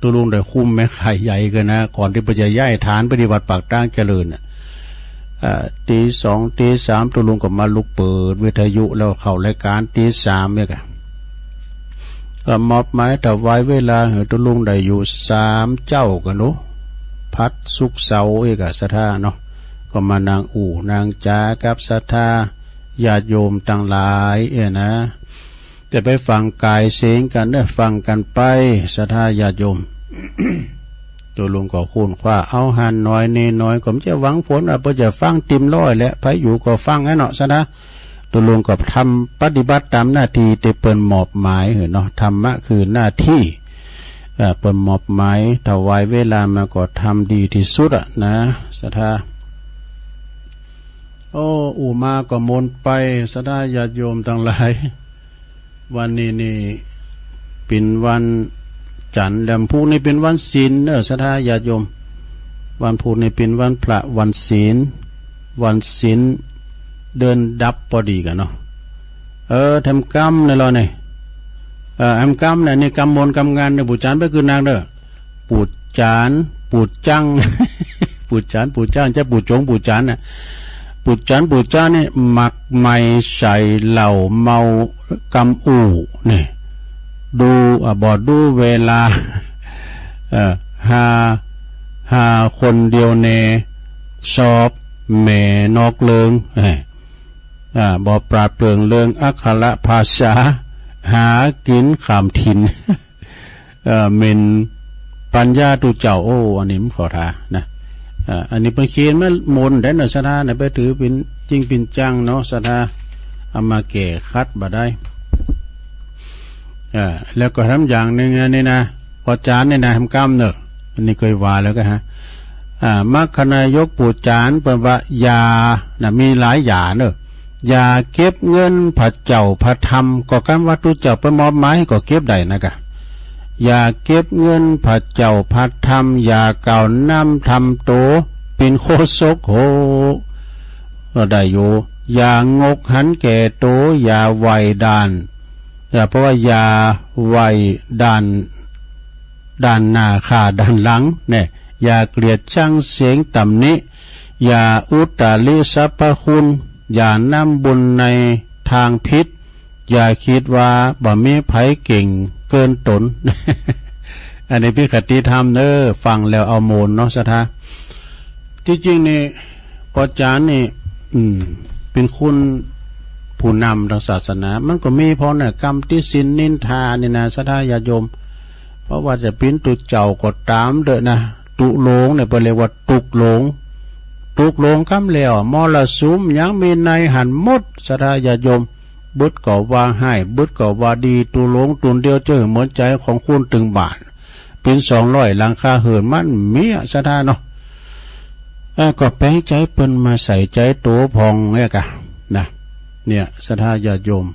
ตัวลุงได้คุมแม่ขายใหญ่กันนะก่อนที่จะย้ายฐานปฏิบัติปากตางเจริญตีสองตีสามตัวลุงก็มาลุกเปิดวิทยุแล้วเข้ารายการตีสามเนี่ยก็มอบหมายแต่ไว้เวลาตัวลุงได้อยู่3เจ้ากันเนาะพัดสุกเสาเอกศรัทธาเนาะก็มานางอู่นางจากับศรัทธาญาติโยมต่างหลายนะจะไปฟังกายเสียงกันได้ฟังกันไปศรัทธาญาติโยม ตัวลุงก็คูณคว้าเอาหันน้อยนี่น้อยก็จะหวังผลเพื่อจะฟังติมร้อยและไปอยู่ก็ฟังให้เนาะซะนะตัวลุงก็ทำปฏิบัติตามหน้าที่ที่เปิ้นมอบหมายเนาะธรรมะคือหน้าที่เปิ้นมอบหมายถวายเวลามาก็ทำดีที่สุดนะศรัทธาโอ้อูมาก็มนไปศรัทธาญาติโยมทั้งหลายวันนี้นี่เป็นวันจันทร์แดมพูนี่เป็นวันศีลศรัทธาญาติโยมวันพูนี่เป็นวันพระวันศีลเดินดับพอดีกันเนาะทำกรรมในเราเนี่ยทำกรรมเนี่ยนี่กรรมมนกรรมงานเนี่ยปู่จานไปคือนางเด้อปู่จานปู่จัง ปู่จานปู่จ้างจะปู่จงปู่จานน่ะปู่จานปู่จ้านี่หมักไม่ใส่เหล่าเมากำอู่เนี่ยดูบ่ดูเวลาหาคนเดียวเนสอบแม่นอกเลิงบ่ปราดเปรื่องเรื่องอักขระภาษาหากินขามถิ่นเมนปัญญาตุเจ้าโอ้อันนี้มันขอทานะอันนี้เป็นเขียนแม่มนได้เนาะศรัทธาเนี่ยไปถือเป็นจริงเป็นจังเนาะศรัทธาเอามาแก่คัดบ่ได้แล้วก็ทำอย่างหนึ่งนี่นะพอจานนี่นะทำกรรมเนอะอันนี้เคยว่าแล้วก็ฮะมัคคณายกปู่จานเป็นว่ายานะมีหลายยาเนอะยาเก็บเงินพระเจ้าพระธรรมก็การวัตถุเจ้าไปมอบหมายก็เก็บได้นะกะยาเก็บเงินพระเจ้าพระธรรมยาเก่าน้ำทำโตเป็นโคศกโหก็ได้อยู่ยางกหันแก่โตยาไวดานเพราะว่ายาไวด้านหน้าขาด้านหลังเนี่ยยาเกลียดช่างเสียงต่ำนี้ยาอุตตริสัพพคุณยาน้ำบุญในทางพิษอย่าคิดว่าบ่มีไผเก่งเกินตน อันนี้พิคติธรรมฟังแล้วเอาโมนเนาะศรัทธาที่จริงนี่ปอจานนี่เป็นคุณผู้นำทางศาสนามันก็มีเพราะเนี่ยกรรมที่สินนินทานี่นะศรัทธาญาติโยมเพราะว่าจะเป็นตุเจ้าก็ตามเด้อนะตุโลงเนี่ยเรียกว่าตุกโลงคำแล้วมรสุมยังมีในหันหมดศรัทธาญาติโยมบุตรก็ว่าให้บุตรก็ว่าดีตุโลงตุนเดียวเจอเหมือนใจของคุณตึงบาทเป็น200หลังคาเหินมันเมียศรัทธาเนาะก็แปลงใจเปิ้นมาใส่ใจโตพองเนี่ยกะนะเนี่ยศรัทธาญาติโยม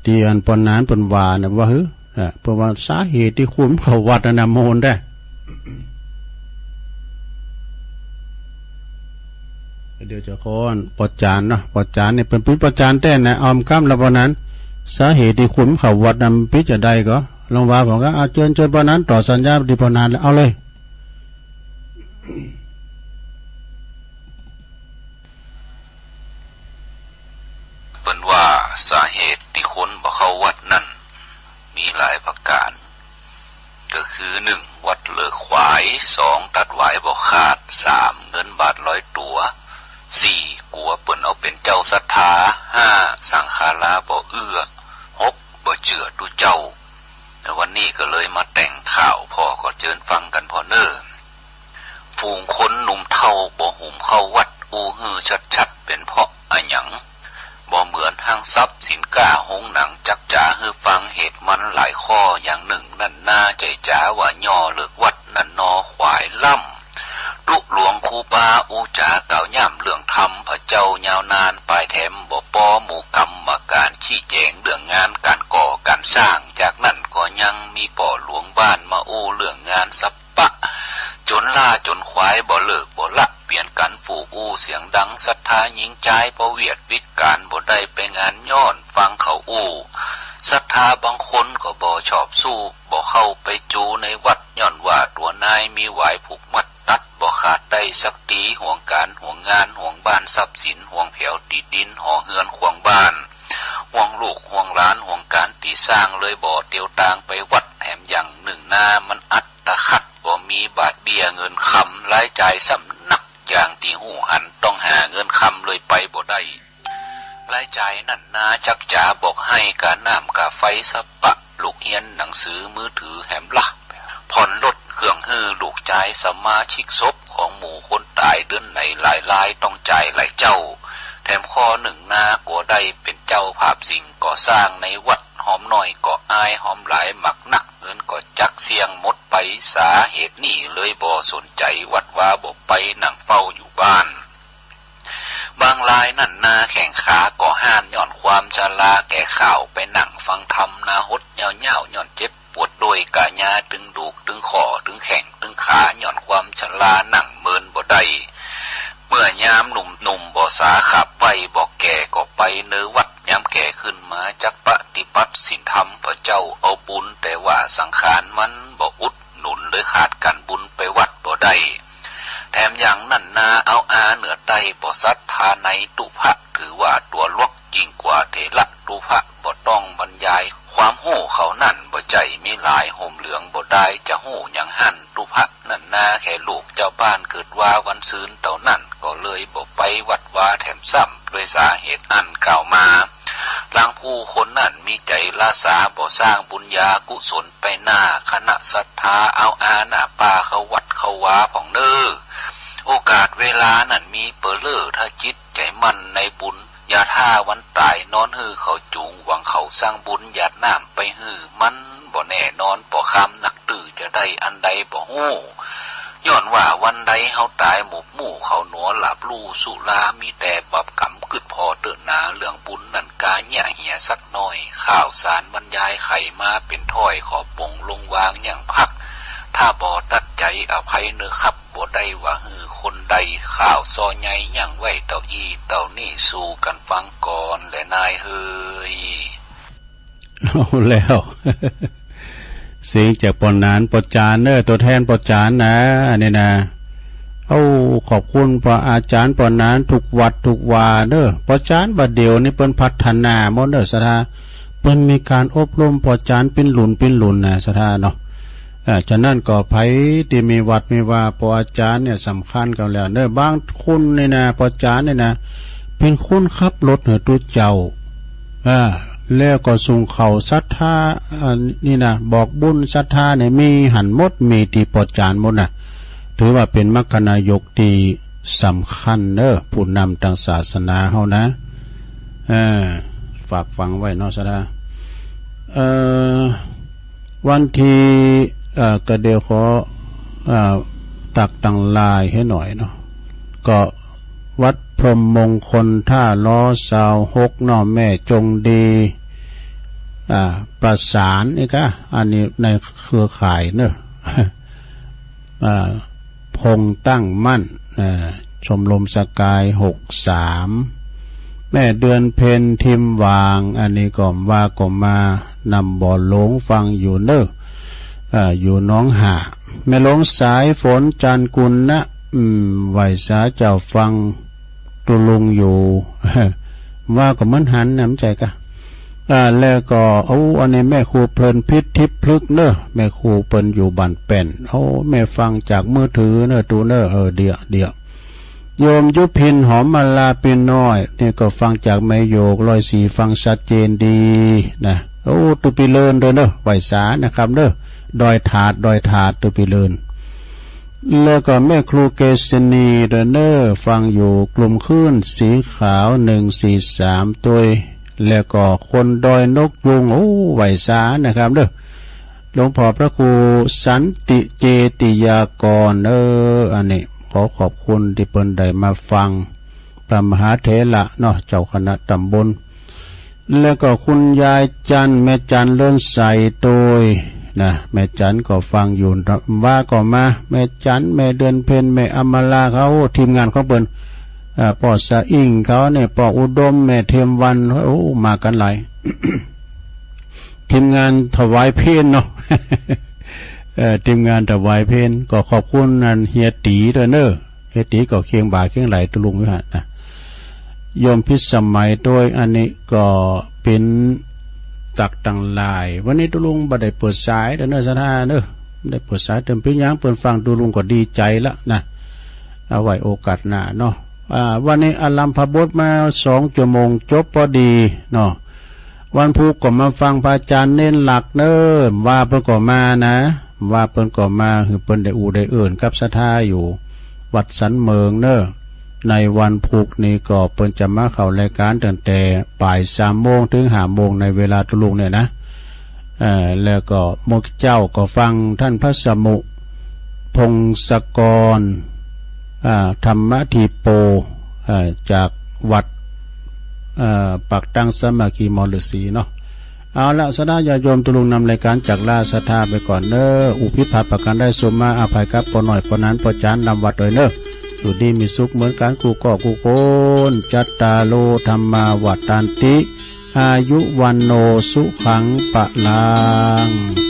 ที่อันปนนั้นปนวานะว่าเพราะว่าสาเหตุที่คุณเขาวัดนะโมนได้เดี๋ยวจะค้อนปอจานเนาะปอจานเนี่ยเป็นพิปอจานแต่นะออมข้ามแล้ววันนั้นสาเหตุที่คุณเขาวัดนำพิจใดก็ลองว่าผมก็เชิญวันนั้นต่อสัญญาดีพอนานแล้วเอาเลยเป็นว่าสาเหตุที่คนบ่เข้าวัดนั่นมีหลายประการก็คือ1วัดเลิกขวาย2ตัดไหว บ่ขาด3เงินบาท100ตัว4กลัวเปิ้นเอาเป็นเจ้าศรัทธา5สังฆาราบ่เอื้อ6บ่เชื่อตุเจ้าวันนี้ก็เลยมาแต่งข่าวพ่อก็เชิญฟังกันพ่อเน้อฝูงคนหนุ่มเฒ่าบ่หุ่มเข้าวัดอูฮือชัดๆเป็นเพราะอะหยังบ่เหมือนห้างทรัพย์สินค้าหงหนังจักจ๋าฮือฟังเหตุมันหลายข้ออย่างหนึ่งนั่นน่าใจจ๋าว่าย่อเลิกวัดนั่นนอควายล่ำลุหลวงครูบาอูจาก่าวย่ำเรื่องธรรมพระเจ้ายาวนานปลายแถมบ่ป้อหมู่กรรมการชี้แจงเรื่องงานการก่อการสร้างจากนั้นก็ยังมีป่อหลวงบ้านมาอู้เรื่องงานสัปปะจนล่าจนควายบ่เลิกบ่ละเปลี่ยนกันฝูอู้เสียงดังศรัทธาหญิงใจประเวียดวิการบ่ได้ไปงานย้อนฟังเขาอู้ศรัทธาบางคนก็บ่ชอบสู้บ่เข้าไปจูในวัดย้อนว่าตัวนายมีหวายผูกมัดตัดบ่ขาดได้สักตีห่วงการห่วงงานห่วงบ้านทรัพย์สินห่วงแผวติดดินห่อเฮือนขวางบ้านห่วงลูกห่วงหลานห่วงการตีสร้างเลยบ่เตียวตางไปวัดแถมอย่างหนึ่งหน้ามันอัตตะขัดบ่มีบาทเบี้ยเงินคำรายจ่ายสำนักอย่างที่หูหันต้องหาเงินคำเลยไปบ่ได้รายจ่ายนั่นนาจักจ๋าบอกให้กาน้ำกาไฟสัปปะลูกเฮียนหนังสือมือถือแหมละผ่อนรถเครื่องฮือลูกจ่ายสมาชิกศพของหมู่คนตายเดือนไหนหลายต้องจ่ายหลายเจ้าแถมข้อหนึ่งนาก็ได้เป็นเจ้าภาพสิ่งก่อสร้างในวัดหอมน้อยก็อายหอมหลายหมักนักเงินก็จักเสี่ยงหมดไปสาเหตุนี่เลยบ่สนใจวัดว่าบ่ไปนั่งเฝ้าอยู่บ้านบางรายนั่นนาแข่งขาก็ห้านย้อนความชราแก่ข่าวไปนั่งฟังธรรมนาหดเหี่ยวย้อนเจ็บปวดโดยกะญาตึงดูกตึงคอตึงแข้งตึงขาย้อนความชรานั่งเมินบ่ได้เมื่อยามหนุ่มบ่สาขับไปบ่แก่ก็ไปเนื้อวัดยามแก่ขึ้นมาจักปฏิบัติศีลธรรมพระเจ้าเอาบุญแต่ว่าสังขารมันบ่อุดหนุนเลยขาดกันบุญไปวัดบ่ได้แถมอย่างนั่นนาเอาเหนือใต้บ่ศรัทธาในตุภะถือว่าตัวลวกยิ่งกว่าเถระตุภะบ่ต้องบรรยายความโห่เขานั่นบ่ใจมีหลายห่มเหลืองบ่ได้จะโห่อย่างหั่นตุภะนั่นนาแค่ลูกเจ้าบ้านเกิดว่าวันซืนเต่านั่นก็เลยบ่ไปวัดว่าแถมซ้ำด้วยสาเหตุอันกล่าวมาลางผู้คนนั่นมีใจละสาบ่สร้างบุญญากุศลไปหน้าคณะศรัทธาเอาหน้าป่าเขาวัดเขาวาผ่องเน้อโอกาสเวลานั่นมีเปรเลอถ้าจิตใจมันในบุญอย่าท่าวันตายนอนฮือเขาจูงหวังเขาสร้างบุญหยาดน้ำไปฮือมันบ่แน่นอนบ่คำนักตื้อจะได้อันใดบ่ฮู้ย้อนว่าวันใดเฮาตายหมู่เขาหนัวหลับลู่สุรามีแต่บับกำกึดพอเตือนหนาเรื่องบุญนั่นกาแย่เหี่ยสักหน่อยข่าวสารบรรยายไขมาเป็นถ้อยขอปงลงวางอย่างพักถ้าบ่ตัดใจอภัยเนื้อครับบ่ได้ว่าฮือคนใดข่าวซอใหญ่อย่างไว้เต่าอีเต่านี่สู้กันฟังก่อนและนายเฮยเอาแล้ว เสียงจากปอนนานปอจานเนอตัวแทนปอจานนะนี่นะเอาขอบคุณพระอาจารย์ปอนนานทุกวัดทุกวาเนอปอจานบัดเดียวนี่เปิ้นพัฒนาหมดเนอสถาเปิ้นมีการอบรมปอจานเป็นหลุนนะสถาเนาะฉะนั้นก็ไผที่มีวัดมีว่าปออาจารย์เนี่ยสำคัญกันแล้วเนอบางคนนี่นะปออาจารย์เนี่ยนะเป็นคนขับรถเหนือตู้เจ้าแล้วก็ส่งเขาศรัทธานี่นะบอกบุญศรัทธาเนี่ยมีหันหมดมีที่ปออาจารย์หมดนะถือว่าเป็นมรรคนายกที่สำคัญเนอผู้นำทางศาสนาเฮานะฝากฟังไว้เนาะสถาวันที่ก็เดี๋ยวขอตักตังลายให้หน่อยเนาะก็วัดพรหมมงคลท่าล้อสาว6น้อแม่จงดีประสานนี่ก็อันนี้ในเครือข่ายเนอะพงตั้งมั่นชมรมสกาย63แม่เดือนเพ็ญทิมวางอันนี้ก็ว่าก็มานำบ่อหลงฟังอยู่เนอะอยู่น้องหาแม่หลงสายฝนจันกุลนะไหวสาเจ้าฟังตุลุงอยู่ว่าก็มันหันน้ำใจกะ แล้วก็อันนี้แม่ครูเพลินพิษทิพย์พลึกเนอะแม่ครูเปิ้นอยู่บ้านแป้นแม่ฟังจากมือถือเนอะตูเนอะเดี๋ยวโยมยุพินหอมมาลาเป็นน้อยนี่ก็ฟังจากแม่โยก104ฟังชัดเจนดีนะตุปีเลินเด้อเนอะไหวสานะครับเนอะดอยถาดตุปีเลินแล้วก็แม่ครูเกษณีเด้อเนอะฟังอยู่กลุ่มคลื่นสีขาว143ตัวแล้วก็คนดอยนกยุงไหวสานะครับเด้อหลวงพ่อพระครูสันติเจติยากรอันนี้ขอขอบคุณที่เปิ้นได้มาฟังพระมหาเถระเนาะเจ้าคณะตำบลแล้วก็คุณยายจันแม่จันเลื่อนใสโดยนะแม่จันก็ฟังอยู่ว่าก็มาแม่จันแม่เดือนเพ็ญแม่อมราเขาทีมงานของเปิ้นปอสะอิ่งเขาเนี่ยปออุดมแม่เทมวันมากันหลาย ทีมงานถวายเพลเนาะ ทีมงานถวายเพลก็ขอบคุณนันเฮียตีด้วยเนอะเฮียตีก็เคียงบ่าเคียงไหลตุลุงอยู่ฮะนะโยมพิสมัยโดยอันนี้ก็เป็นตักตังลายวันนี้ตุลุงบ่ได้เปิดสายเด้อเนอะสถานเนอะได้เปิดสายเติมพี่ยังเปิดฟังตุลุงก็ดีใจละนะเอาไว้โอกาสหน้าเนาะวันนี้อารัมพบทมา2 ชั่วโมงจบพอดีเนาะวันพุธก็มาฟังพระอาจารย์เน้นหลักเนอะว่าเพิ่นก็มานะว่าเพิ่นก็มาคือเพิ่นได้ได้เอื่นกับศรัทธาอยู่วัดสันเมืองเนอะในวันพุธนี้ก็เพิ่นจะมาเข้ารายการตั้งแต่บ่าย3 โมงถึง5 โมงในเวลาตุลุงเนี่ยนะแล้วก็มกเจ้าก็ฟังท่านพระสมุพงศกรธรรมทีโปจากวัดปักตั้งสมาคีมอลสีเนาะเอาละสดาญาโยมตุลุงนำรายการจากลาศรัทธาไปก่อนเนอะอุพิภาประกันได้สมมาอภัยครับปอหน่อยปอนั้นปอจานนำวัดเลยเนอะอยู่ดีมีสุขเหมือนกันกูก่อกูโกนจัตตาโลธรรมาวัฏตันติอายุวันโนสุขังปะลัง